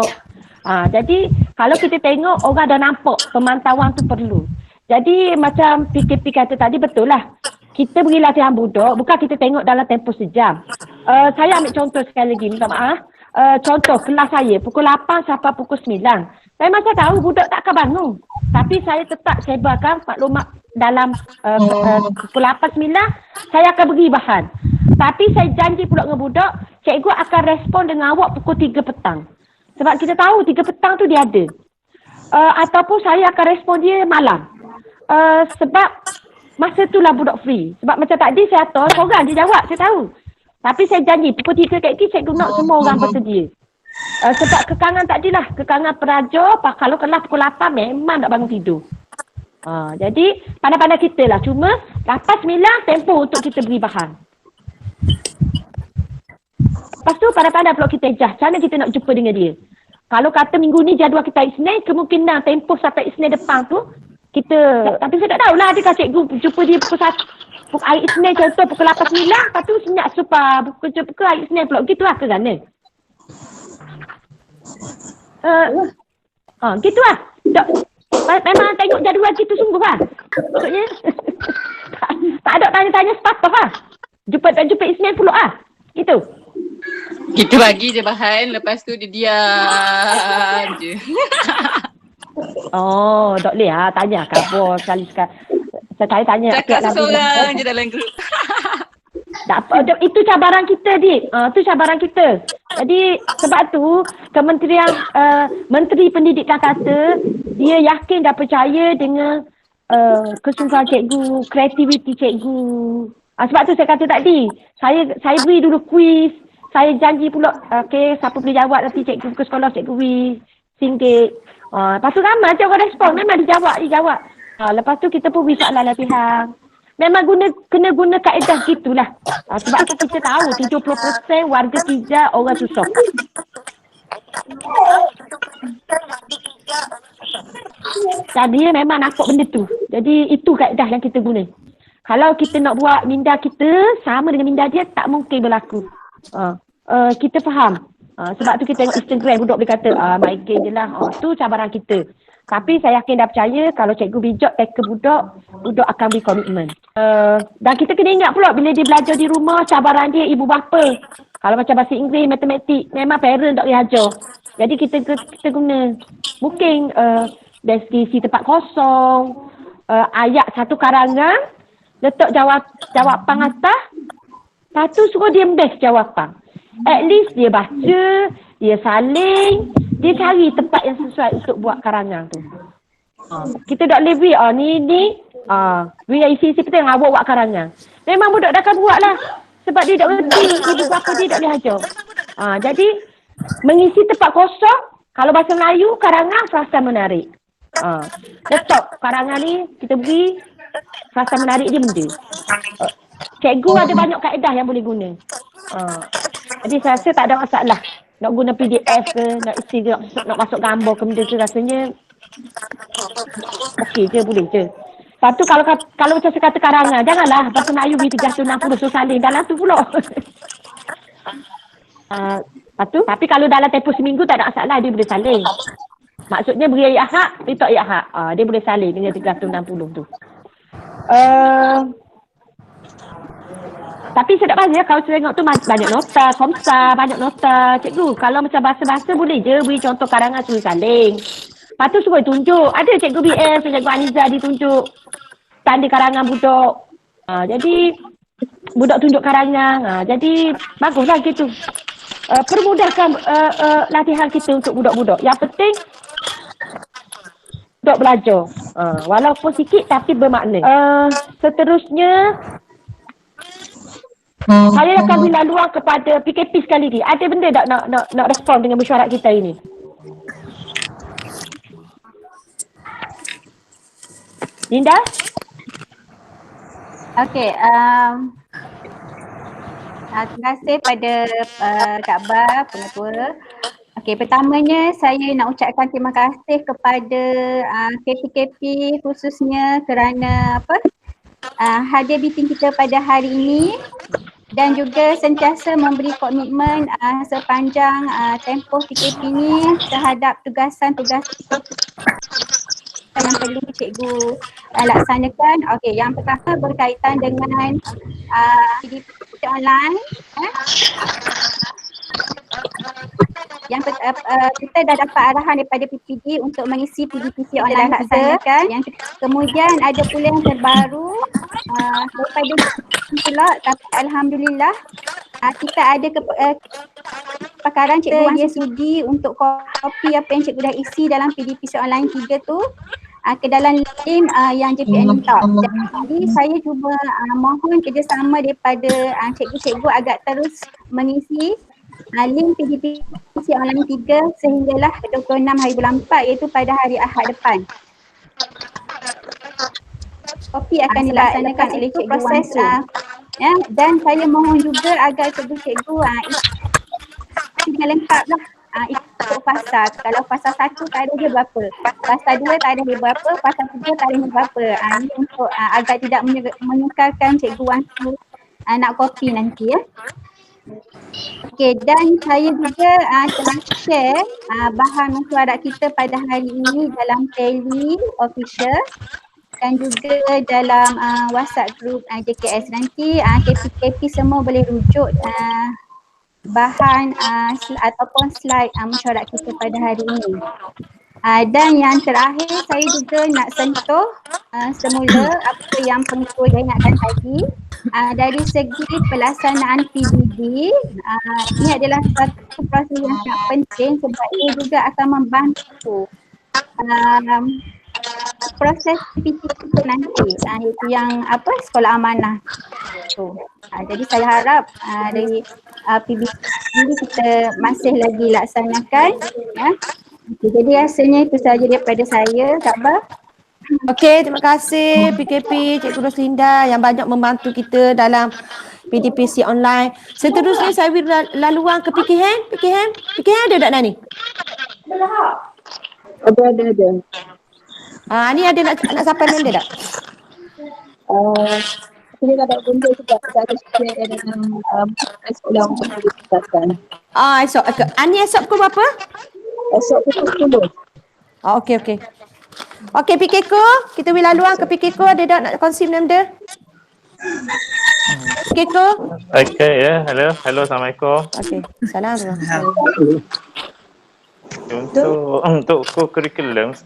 Speaker 10: Jadi kalau kita tengok orang dah nampak pemantauan tu perlu. Jadi macam PKP kata tadi betul lah. Kita beri latihan budak, bukan kita tengok dalam tempoh sejam. Saya ambil contoh sekali lagi, minta maaf. Contoh kelas saya pukul 8 sampai pukul 9. Saya macam tahu budak tak akan bangun. Tapi saya tetap sebarkan maklumat dalam pukul 8-9, saya akan beri bahan. Tapi saya janji pula dengan budak, cikgu akan respon dengan awak pukul 3 petang. Sebab kita tahu 3 petang tu dia ada. Ataupun saya akan respon dia malam. Sebab masa tu lah budak free. Sebab macam tadi saya atur, korang dia jawab, saya tahu. Tapi saya janji pukul 3 kat ini cikgu nak semua orang bersedia. Sebab kekangan tadilah, kekangan peraja, kalau kelas pukul 8 memang tak bangun tidur. Jadi pandai-pandai kita lah. Cuma 8-9 tempoh untuk kita beri bahan. Lepas tu pandai-pandai pula kita adjust. Macam mana kita nak jumpa dengan dia. Kalau kata minggu ni jadual kita Isnin, kemungkinan tempoh sampai Isnin depan tu kita, tapi saya tak tahulah adakah cikgu jumpa dia pukul 1 hari Isnin contoh pukul 8-9, lepas tu senyap supaya pukul hari Isnin pula. Gitu lah ke mana? Gitu lah. Memang tengok jadual gitu sungguh lah. Maksudnya tak ada tanya-tanya sepatah lah. Jumpa Isnin pula lah. Gitu.
Speaker 5: Kita bagi je bahan, lepas tu dia diam je.
Speaker 10: Oh, tak boleh lah. Tanya khabar sekali-sekali. Saya tanya.
Speaker 5: Cakap seseorang je dalam grup.
Speaker 10: Tak apa. Itu cabaran kita, Dik. Itu cabaran kita. Jadi, sebab tu, Kementerian Menteri Pendidikan kata, dia yakin dan percaya dengan kesungguhan cikgu, kreativiti cikgu. Sebab tu saya kata tadi, saya beri dulu kuis. Saya janji pula, siapa boleh jawab nanti cikgu ke sekolah, cikgu beri RM1. Lepas tu ramai je orang respon, memang dijawab. Lepas tu kita pun beri soalan latihan. Memang kena guna kaedah gitulah. Sebab tu kita tahu 70% warga Kijang orang susah. Jadi memang nampak benda tu. Jadi itu kaedah yang kita guna. Kalau kita nak buat minda kita sama dengan minda dia, tak mungkin berlaku. Kita faham. Sebab tu kita tengok Instagram budak boleh kata main game je lah. Tu cabaran kita. Tapi saya yakin dah percaya kalau cikgu bijak tackle budak akan beri komitmen. Dan kita kena ingat pula bila dia belajar di rumah, cabaran dia ibu bapa. Kalau macam bahasa Inggeris, matematik, memang parent tak boleh ajar. Jadi kita guna mungkin dari segi tempat kosong, ayat satu karangan, letak jawapan atas, lepas tu suruh dia best jawapan. At least dia baca, dia saling, dia cari tempat yang sesuai untuk buat karangan tu. Kita tak boleh beri, beri isi-isi kita yang awak buat karangan. Memang budak dah akan buat lah. Sebab dia tak berhenti, ibu bapa dia tak boleh ajar. Jadi, mengisi tempat kosong, kalau bahasa Melayu, karangan frasa menarik. Letak karangan ni, kita beri, frasa menarik dia benda. Cikgu ada banyak kaedah yang boleh guna. Jadi saya rasa tak ada masalah. Nak guna PDF ke, nak isi ke, nak masuk gambar ke benda tu rasanya okey je, boleh je. Lepas tu kalau macam saya kata karangan, janganlah bahasa Melayu beri 360 so salin dalam tu pula. Lepas tu, tapi kalau dalam tempoh seminggu tak ada masalah, dia boleh salin. Maksudnya beri ayat hak, letak ayat hak. Dia boleh salin dengan 360 tu. Tapi saya tak pasti kalau saya tengok tu banyak nota, komsa, banyak nota. Cikgu, kalau macam bahasa-bahasa boleh je beri contoh karangan suruh saling. Lepas tu suruh tunjuk. Ada cikgu BS, cikgu Aniza ditunjuk tanda karangan budak. Jadi budak tunjuk karangan. Jadi baguslah gitu. Permudahkan latihan kita untuk budak-budak. Yang penting budak belajar. Walaupun sikit tapi bermakna. seterusnya saya akan beri laluan kepada PKP sekali lagi. Ada benda tak nak respon dengan mesyuarat kita ini? Linda?
Speaker 3: Okey, terima kasih pada Kak Bar, pengetua. Okey, pertamanya saya nak ucapkan terima kasih kepada KPKP khususnya kerana hadir meeting kita pada hari ini dan juga sentiasa memberi komitmen sepanjang tempoh PKP ini terhadap tugasan-tugasan yang perlu cikgu laksanakan. Okey, yang pertama berkaitan dengan PDP online. Yang kita dah dapat arahan daripada PPD untuk mengisi PDPC online laksanakan. Yang kemudian ada pula yang terbaru daripada pula, tapi alhamdulillah kita ada kepakaran cikgu dia sudi untuk kopi apa yang cikgu dah isi dalam PDPC online 3 tu ke dalam link yang JPN minta. Jadi saya cuba mohon kerjasama daripada cikgu-cikgu agar terus mengisi link PDPC online 3 sehinggalah 26 hari bulan 4 iaitu pada hari Ahad depan. Kopi akan dilaksanakan oleh cikgu langsung. Dan saya mohon juga agar cikgu-cikgu isi dengan lengkap lah ikut fasa. Kalau fasa 1 tak ada dia berapa, fasa 2 tak ada dia berapa, fasa 3 tak ada dia berapa. Ini untuk agar tidak menyukarkan cikgu Wansu nak kopi nanti ya. Okey, dan saya juga telah share bahan mesyuarat kita pada hari ini dalam Tele official dan juga dalam WhatsApp group JKS. Nanti KPKP semua boleh rujuk bahan ataupun slide mesyuarat kita pada hari ini. Dan yang terakhir saya juga nak sentuh semula apa yang pengetua dah ingatkan tadi. Dari segi pelaksanaan PDD, ini adalah satu proses yang sangat penting sebab ia juga akan membantu proses PDD nanti iaitu yang sekolah amanah tu. Jadi saya harap dari PDD kita masih lagi laksanakan ya. Jadi rasanya itu sahaja daripada saya, Kak Bar.
Speaker 1: Okey, terima kasih PKP Cikgu Roslinda yang banyak membantu kita dalam PDPC online. Seterusnya saya beri laluan ke PKM. PKM ada tak Nani?
Speaker 2: Ada.
Speaker 1: Ni ada nak sampai benda tak?
Speaker 2: Saya dah dapat benda juga. Saya ada share dengan sekolah untuk dikatakan.
Speaker 1: Esok. Ni esok pukul berapa?
Speaker 2: Esok pukul 10.
Speaker 1: Okey. Okey PKK, kita beri laluan ke PKK. Ada tak nak kongsi benda-benda? PKK?
Speaker 11: Okey ya, hello Assalamualaikum.
Speaker 1: Okey, salam.
Speaker 11: Untuk co-curriculum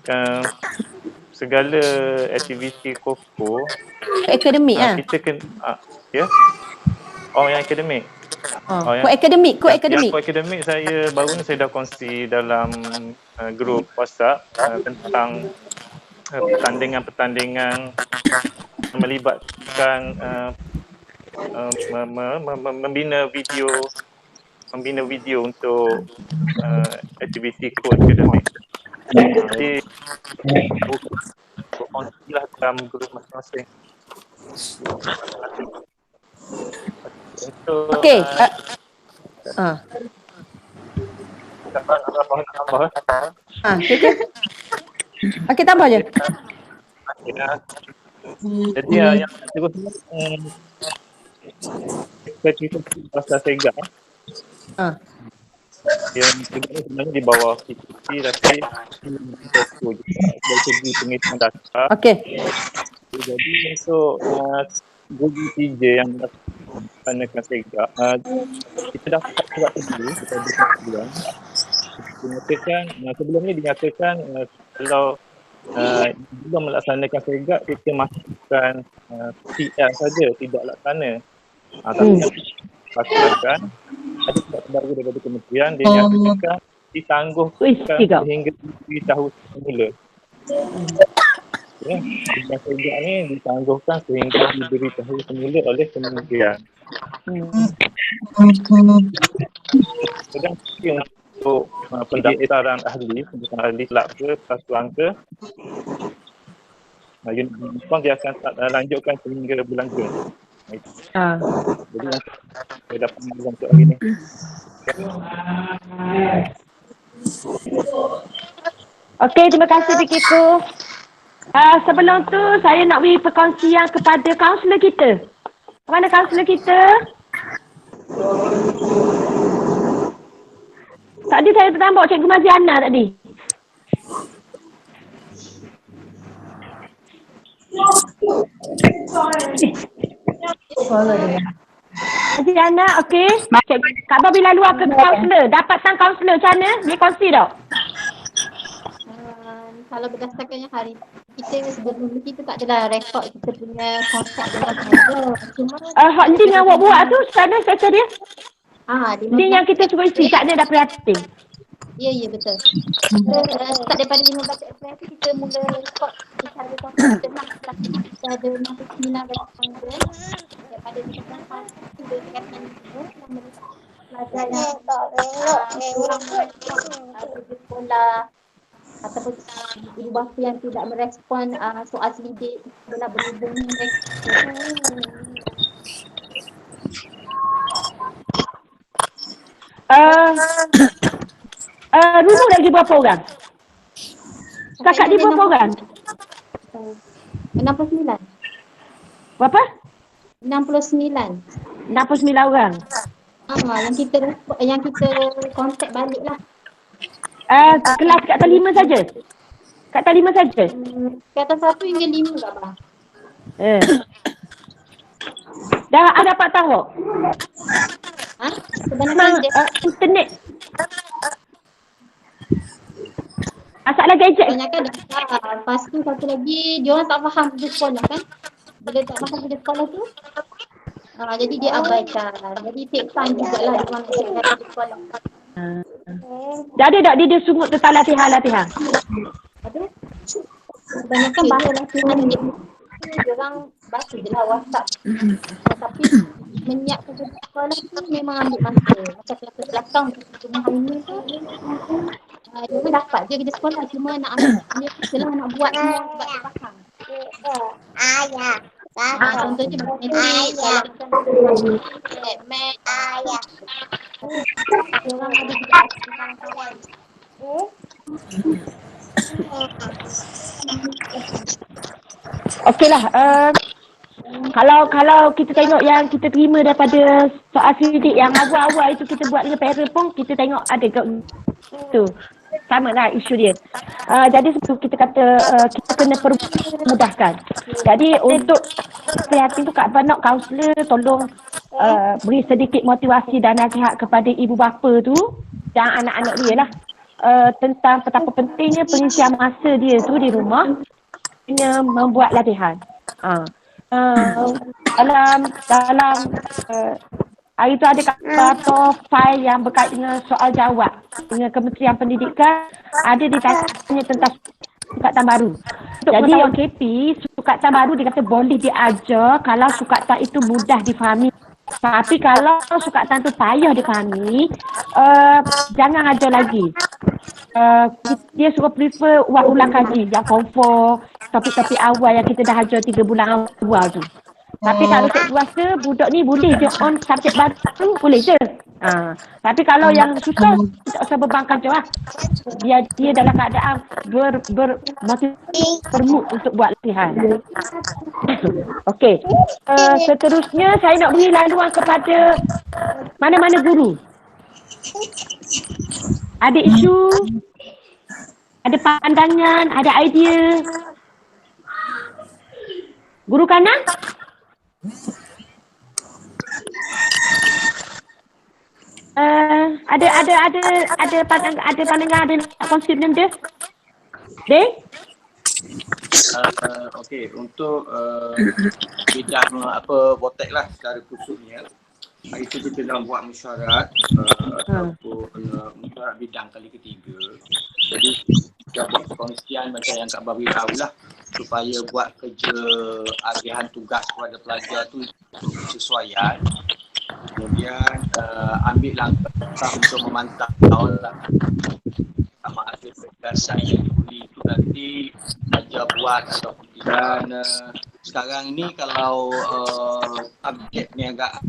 Speaker 11: segala aktiviti KOKO
Speaker 1: akademik
Speaker 11: kita kena yang akademik.
Speaker 1: Akademik.
Speaker 11: Yang akademik saya baru ni saya dah kongsi dalam grup WhatsApp tentang pertandingan melibatkan membina video untuk aktiviti akademik. Jadi berkongsilah dalam grup masing-masing.
Speaker 1: Okey. Okey, tambah je.
Speaker 11: Jadi yang terus kita pasal Sega. Yang sebenarnya di bawah PPT tapi dari segi penghitungan data.
Speaker 1: Okey.
Speaker 11: Jadi untuk Google PJ yang melaksanakan Sega, kita dah buat dulu, kita ada bulan. Dinyatakan, sebelum ni dinyatakan kalau belum melaksanakan Sega, kita masukkan PR saja, tidak laksana. Tapi laksanakan, ada sebab terbaru daripada kementerian, dia nyatakan ditangguhkan sehingga tahun semula. Tugas kerja ni ditangguhkan sehingga diberitahu semula oleh kementerian. Sedang untuk pendaftaran ahli kelab ke, persatuan ke, unit bimbang dia akan lanjutkan sehingga bulan Jun. Jadi saya dapat mengulang untuk hari ni.
Speaker 10: Okey, terima kasih Pikiku. Sebelum tu saya nak beri perkongsian kepada kaunselor kita. Mana kaunselor kita? Tadi saya tertambah Cikgu Maziana tadi. Maziana, okey. Kak Bobi lalu ke kaunselor. Dapat tang kaunselor macam mana? Dia kongsi tak?
Speaker 12: Kalau berdasarkan yang hari kita sebelum ni kita tak adalah rekod kita punya kontak dengan kaunselor. Cuma
Speaker 10: link yang awak buat tu sana saya dia. Link yang kita suruh isi kat dia dah prihatin.
Speaker 12: Ya, betul. Start daripada 15 April tu kita mula rekod secara kontak dengan kita ada 69 rekod daripada 19 hari kita dekatkan pelajar yang kurang merespon kerja sekolah ataupun ibu bapa yang tidak merespon soal selidik adalah berhubung mereka.
Speaker 10: Dulu lagi berapa orang? Kakak dia berapa orang?
Speaker 12: 69.
Speaker 10: Berapa?
Speaker 12: 69.
Speaker 10: 69 orang.
Speaker 12: Yang kita kontak balik lah.
Speaker 10: Kelas kat atas 5 saja? Kat atas 5 saja?
Speaker 12: Kat atas 1 hingga 5 tak bang?
Speaker 10: Dah dapat tahu?
Speaker 12: Sebenarnya
Speaker 10: internet. Masalah gadget.
Speaker 12: Kebanyakan dah. Lepas tu satu lagi, dia orang tak faham kerja sekolah kan? Bila tak faham kerja sekolah tu, jadi dia abaikan. Jadi take time jugalah dia orang nak cakap kerja sekolah.
Speaker 10: Jadi tak dia sungguh tentang latihan-latihan?
Speaker 12: Ada. Kebanyakan bahan latihan dia orang baca je lah WhatsApp. Tapi menyiapkan kerja sekolah tu memang ambil masa. Macam kelas belakang cuma hari ni tu dia dapat je kerja sekolah, cuma nak ambil dia setelah nak buat semua sebab dia faham. Contohnya matematik, kalau kita math, orang ada juga kawan-kawan.
Speaker 10: Okeylah, kalau kita tengok yang kita terima daripada soal sidik yang awal-awal itu kita buat dengan parent pun kita tengok ada tu. Sama lah isu dia. Jadi sebelum kita kata kita kena permudahkan. Jadi untuk prihatin tu Kak Banok kaunselor tolong beri sedikit motivasi dan nasihat kepada ibu bapa tu dan anak-anak dia lah tentang betapa pentingnya pengisian masa dia tu di rumah kena membuat latihan. Dalam hari tu ada atau file yang berkait dengan soal jawab dengan Kementerian Pendidikan, ada ditanya tentang sukatan baru. Jadi yang KP, sukatan baru dia kata boleh diajar kalau sukatan itu mudah difahami. Tapi kalau sukatan tu payah difahami, jangan ajar lagi. Dia suruh prefer ulang kaji yang form 4, topik-topik awal yang kita dah ajar 3 bulan awal tu. Tapi kalau cikgu rasa budak ni boleh je on subjek baru, boleh je. Tapi kalau yang susah, tak usah bebankan je lah. Biar dia dalam keadaan bermood untuk buat latihan. Okey. Seterusnya saya nak beri laluan kepada mana-mana guru. Ada isu, ada pandangan, ada idea. Guru kanan? Ada pandangan, ada kongsi benda dia?
Speaker 13: Okey, untuk bidang botek lah secara khususnya, Hari tu kita dah buat mesyuarat ataupun mesyuarat bidang kali ketiga. Jadi kita buat perkongsian macam yang Kak Bawi tahulah, supaya buat kerja agihan tugas kepada pelajar tu sesuaian. Kemudian ambil langkah untuk memantau sama ada pergerasan yang diberi itu nanti pelajar buat ataupun tidak. Sekarang ni kalau update ni agak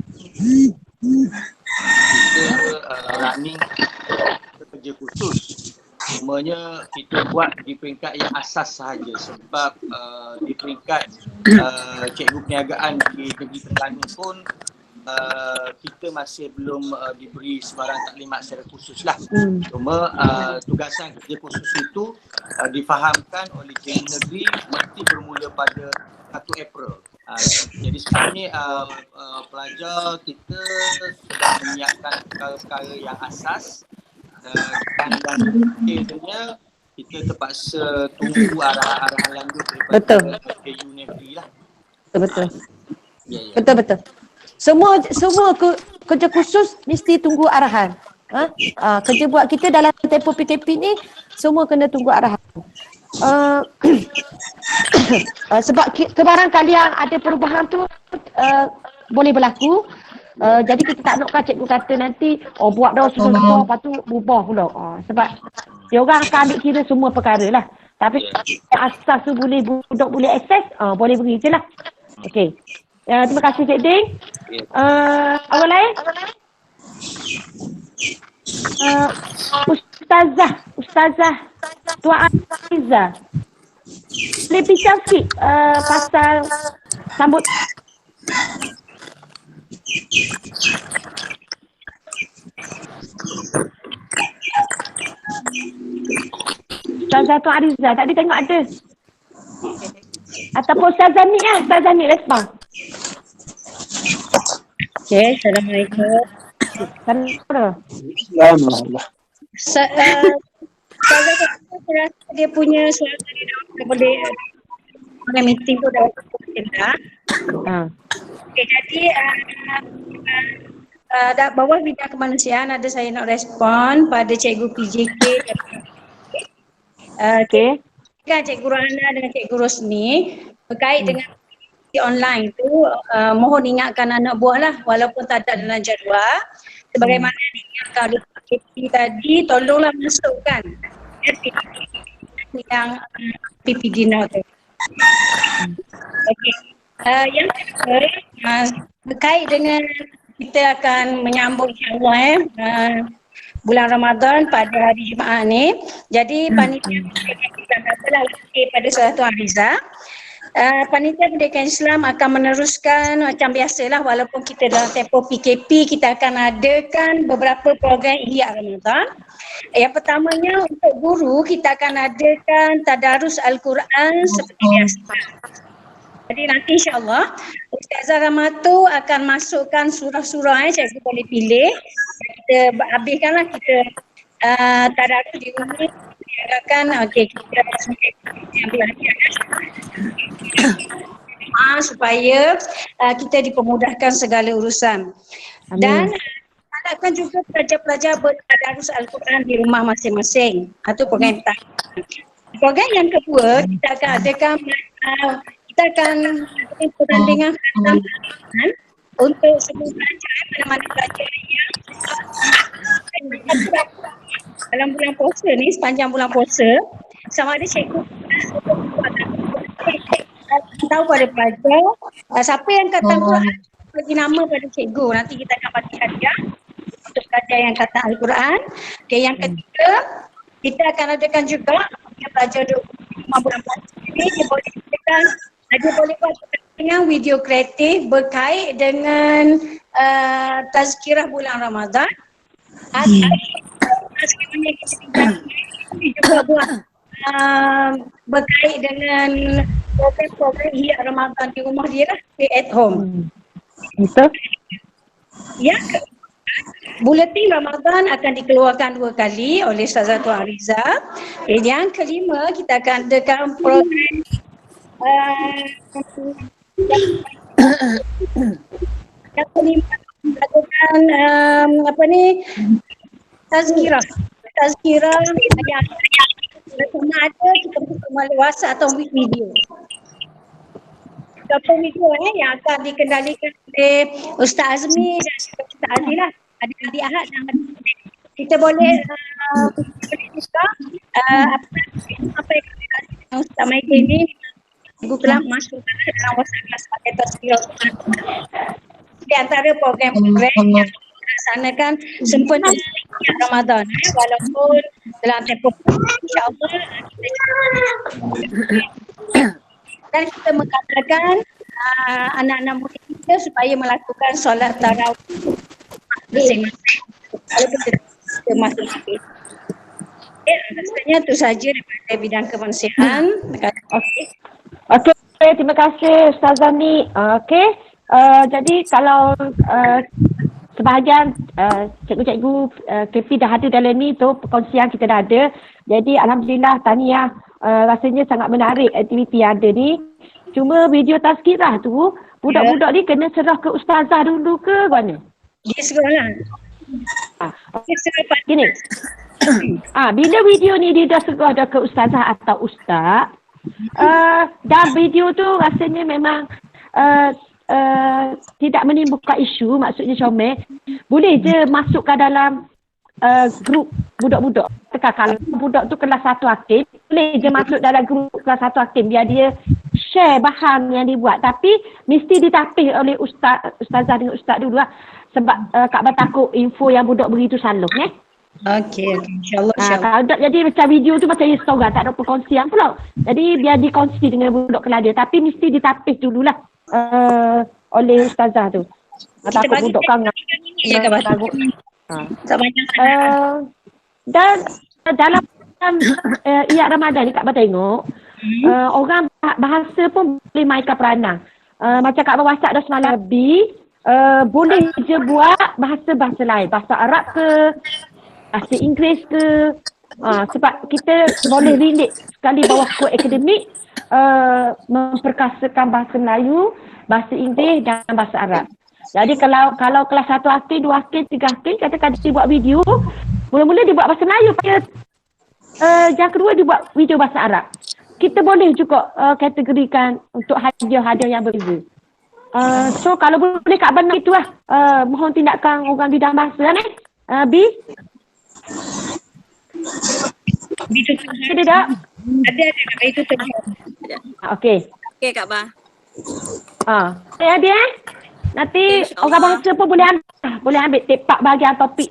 Speaker 13: kita running kerja khusus. Cumanya kita buat di peringkat yang asas sahaja sebab di peringkat cikgu perniagaan di Negeri Terengganu pun kita masih belum diberi sebarang taklimat secara khusus lah. Cuma tugasan kerja khusus itu difahamkan oleh cikgu negeri mesti bermula pada 1 April. Jadi sekarang ni pelajar kita sudah menyiapkan perkara-perkara yang asas dan akhirnya kita terpaksa tunggu arahan-arahan lanjut daripada KU negeri lah.
Speaker 1: Betul. Betul. Semua kerja khusus mesti tunggu arahan. Kerja buat kita dalam tempoh PKP ni semua kena tunggu arahan. Sebab kebarangkali yang ada perubahan tu boleh berlaku. Jadi kita tak nakkan cikgu kata nanti buat dah susah-susah lepas tu berubah pula. Sebab dia orang akan ambil kira semua perkara lah. Tapi asas tu budak boleh akses, boleh beri je lah. Okey. Terima kasih Cik Ding. Orang lain? Ustazah Tuan Ariza. Boleh bincang sikit pasal sambut. Ustazah Tuan Ariza, tak ada tengok ada. Ataupun Ustazah Ni lah, Ustazah Ni respon.
Speaker 8: Okay, Assalamualaikum.
Speaker 9: Alhamdulillah.
Speaker 8: Saya rasa dia punya suara dia boleh meeting tu dah kita. Okay, jadi bawah bidang kemanusiaan ada saya nak respon pada Cikgu PJK. Okay. Kan Cikgu Rana dengan Cikgu Rosni berkait dengan online tu, mohon ingatkan anak buah lah walaupun tak ada dalam jadual. Sebagaimana diingatkan oleh PKP tadi, tolonglah masukkan yang PPD now tu. Okay. Yang kedua, berkait dengan kita akan menyambut insyaAllah bulan Ramadan pada hari Jumaat ni. Jadi panitia kita katalah pada Satu Ariza. Panitia Pendidikan Islam akan meneruskan macam biasalah walaupun kita dalam tempoh PKP, kita akan adakan beberapa program Ihya Ramadan. Yang pertamanya untuk guru kita akan adakan tadarus Al-Quran seperti biasa. Jadi nanti insyaAllah Ustazah Ramatu akan masukkan surah-surah cikgu boleh pilih. Kita habiskanlah kita tadarus di rumah. Kita ambil supaya kita dipermudahkan segala urusan. Dan harapkan juga pelajar-pelajar bertadarus Al-Quran di rumah masing-masing. Itu program pertama. Program yang kedua, kita akan adakan pertandingan untuk semua pelajar, mana-mana pelajar yang dalam bulan puasa ni, sepanjang bulan puasa, sama ada cikgu tahu pada pelajar siapa yang kata Al-Quran, bagi nama pada cikgu. Nanti kita akan bagi hadiah untuk pelajar yang kata Al-Quran. Okay, yang ketiga, kita akan adakan juga pelajar 25 bulan puasa ni, dia boleh buat dengan video kreatif berkait dengan tazkirah bulan Ramadan. Sekiranya kita juga buat berkait dengan program Ihya Ramadan di rumah dia lah, stay at home.
Speaker 10: Betul.
Speaker 8: Yang buletin Ramadan akan dikeluarkan 2 kali oleh Ustazah Tuan Ariza. Yang kelima, kita akan adakan program yang kelima, apa ni, tazkirah yang sama ada kita melalui WhatsApp atau video. Ataupun video yang akan dikendalikan oleh Ustaz Azmi dan Ustaz Azli lah. Ada Adi Ahad dan kita boleh juga apa yang kita dengan Ustaz Maidin ni Ibu telah masukkan dalam WhatsApp kelas pakai tazkirah. Di antara program-program yang dilaksanakan sempena Ramadan, walaupun dalam tempoh insya-Allah dan kita mengatakan anak-anak murid kita supaya melakukan solat tarawih masing-masing walaupun kita masuk sikit. Rasanya itu saja daripada bidang kemanusiaan.
Speaker 10: Okey, terima kasih Ustazah ni. Okey, jadi kalau sebahagian cikgu-cikgu KP dah ada dalam ni tu, perkongsian kita dah ada. Jadi alhamdulillah, tahniah, rasanya sangat menarik aktiviti yang ada ni. Cuma video tazkirah tu budak-budak ni kena serah ke ustazah dulu ke mana?
Speaker 8: Dia sekolah.
Speaker 10: Gini. Bila video ni dia dah serah dah ke ustazah atau ustaz, dan video tu rasanya memang tidak menimbulkan isu, maksudnya comel, boleh je masukkan dalam grup budak-budak. Kalau budak tu kelas 1 aktif, boleh je masuk dalam grup kelas 1 aktif biar dia share bahan yang dibuat. Tapi mesti ditapih oleh ustazah dengan ustaz dulu lah. Sebab Kak Abang takut info yang budak beri tu salah.
Speaker 8: Okey, insyaAllah.
Speaker 10: Kalau tak jadi macam video tu macam Instagram, tak ada perkongsian pula. Jadi biar dikongsi dengan budak kelas dia. Tapi mesti ditapih dululah oleh ustazah tu. Takut budak kangen. Dan dalam Iyad Ramadan ni Kak Abang tengok, orang bahasa pun boleh mainkan peranan. Macam Kak Abang WhatsApp dah semalam lebih, boleh je buat bahasa-bahasa lain. Bahasa Arab ke, bahasa Inggeris ke. Sebab kita boleh relate sekali bawah kod akademik, memperkasakan bahasa Melayu, bahasa Inggeris dan bahasa Arab. Jadi kalau kelas 1 aktif, 2 aktif, 3 aktif, katakan dia buat video, mula-mula dia buat bahasa Melayu, yang kedua dia buat video bahasa Arab. Kita boleh juga kategorikan untuk hadiah-hadiah yang berbeza. So kalau boleh Kak Abang itu lah, mohon tindakan orang bidang bahasa ni. B? Ada tak?
Speaker 8: Ada itu saja.
Speaker 10: Okey.
Speaker 7: Okey Kak Abang.
Speaker 10: Ada nanti orang bahasa pun boleh ambil tepak bahagian topik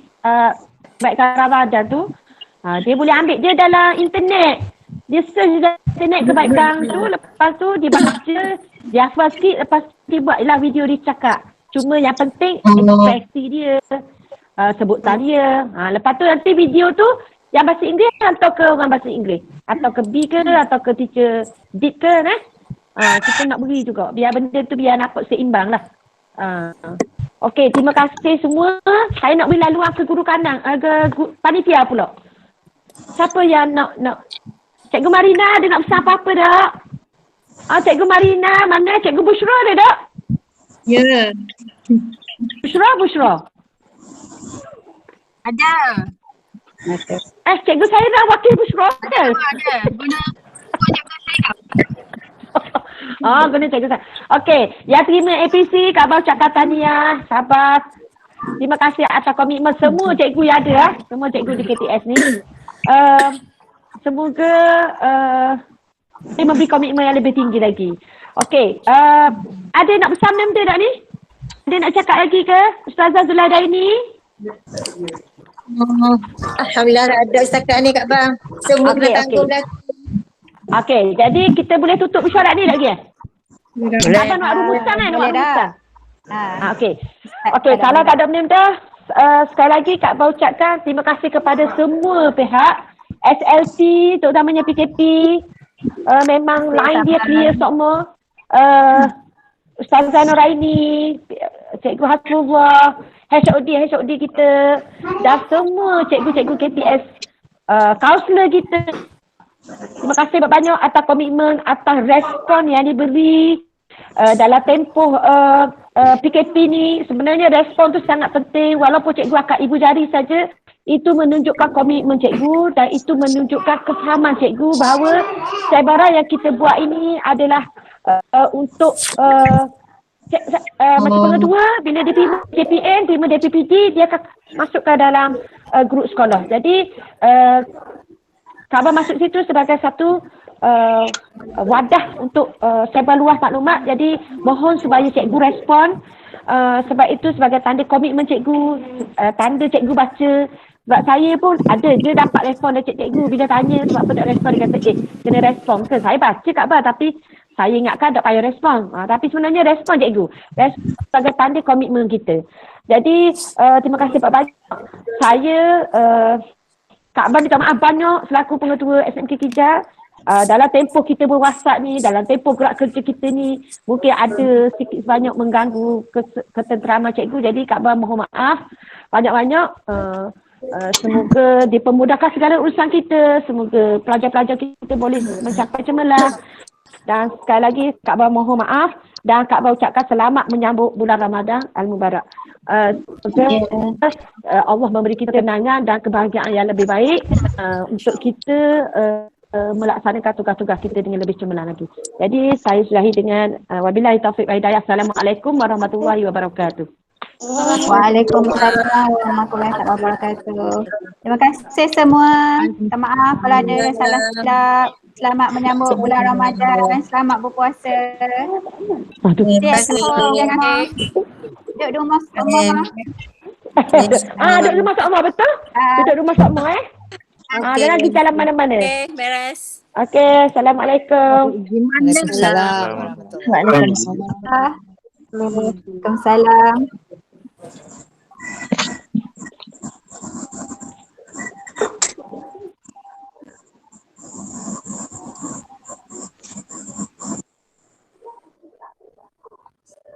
Speaker 10: baikkan Ramadan tu. Dia boleh ambil je dalam internet. Dia search dalam internet kebaikan tu, lepas tu dia baca, dia hafal sikit, lepas dia buatlah video dia cakap. Cuma yang penting ekspresi dia, sebutan dia. Lepas tu nanti video tu yang bahasa Inggeris atau ke orang bahasa Inggeris, atau ke B ke, atau ke teacher Dit ke, kita nak beri juga biar benda tu biar nampak seimbang lah. Okey, terima kasih semua. Saya nak beri laluan ke guru kanan, ke panitia pula. Siapa yang nak Cikgu Marina ada nak pesan apa-apa tak? Cikgu Marina, mana Cikgu Bushra ada tak?
Speaker 6: Ya.
Speaker 10: Bushra.
Speaker 6: Ada.
Speaker 10: Cikgu Saira wakil Bushra ada?
Speaker 6: Ada. Guna cikgu Saira.
Speaker 10: Guna cikgu Saira. Okey, yang terima APC, Kak Abang ucapkan tahniah, sabar. Terima kasih atas komitmen semua cikgu yang ada, semua cikgu di KTS ni. Semoga dia memberi komitmen yang lebih tinggi lagi. Okey, ada nak bersama benda tak ni? Ada nak cakap lagi ke Ustazah Zulaida ini?
Speaker 6: Alhamdulillah ada setakat ni Kak Bang. Semua kena tanggung dah.
Speaker 10: Okey, jadi kita boleh tutup mesyuarat ni lagi
Speaker 6: Boleh.
Speaker 10: Abang nak rumusan kan? Nak rumusan? Okey.
Speaker 3: Okey,
Speaker 10: Kalau tak ada benda, sekali lagi Kak Abang ucapkan terima kasih kepada semua pihak. SLC, terutamanya PKP, memang line dia clear semua. Ustazah Nuraini, Cikgu Hasbullah, HOD kita, dan semua cikgu-cikgu KPS, kaunselor kita. Terima kasih banyak atas komitmen, atas respon yang diberi dalam tempoh PKP ni sebenarnya respon tu sangat penting walaupun cikgu angkat ibu jari saja, itu menunjukkan komitmen cikgu dan itu menunjukkan kefahaman cikgu bahawa cabaran yang kita buat ini adalah untuk macam pengetua bila dia terima JPN, terima DPPD, dia akan masuk ke dalam grup sekolah. Jadi Kak Abang masuk situ sebagai satu wadah untuk sebar luas maklumat. Jadi mohon supaya cikgu respon, sebab itu sebagai tanda komitmen cikgu, tanda cikgu baca. Sebab saya pun ada je dapat respon dari cikgu bila tanya sebab apa tak respon, dia kata kena respon ke. Saya baca Kak Abang tapi saya ingatkan tak payah respon. Tapi sebenarnya respon cikgu. Respon sebagai tanda komitmen kita. Jadi terima kasih Pak banyak. Saya Kak Abang minta maaf banyak selaku pengetua SMK Kijal. Dalam tempoh kita berwasat ni, dalam tempoh gerak kerja kita ni, mungkin ada sedikit sebanyak mengganggu ketenteraman cikgu. Jadi Kak Abang mohon maaf banyak-banyak. Semoga dipermudahkan segala urusan kita. Semoga pelajar-pelajar kita boleh mencapai cemerlang. Dan sekali lagi Kak Abang mohon maaf dan Kak Abang ucapkan selamat menyambut bulan Ramadan Al-Mubarak. Allah memberi kita kenangan dan kebahagiaan yang lebih baik untuk kita melaksanakan tugas-tugas kita dengan lebih cemerlang lagi. Jadi saya sudahi dengan wabillahi taufiq wa hidayah. Assalamualaikum warahmatullahi wabarakatuh.
Speaker 3: Waalaikumsalam warahmatullahi wabarakatuh. Terima kasih semua. Minta maaf kalau ada salah silap. Selamat menyambut bulan Ramadan. Selamat berpuasa. Terima kasih. Duduk di rumah sama.
Speaker 10: Duduk rumah sama betul? Duduk rumah sama jangan pergi jalan mana-mana.
Speaker 14: Okey, beres.
Speaker 10: Okey, Assalamualaikum.
Speaker 6: Waalaikumsalam.
Speaker 3: Waalaikumsalam.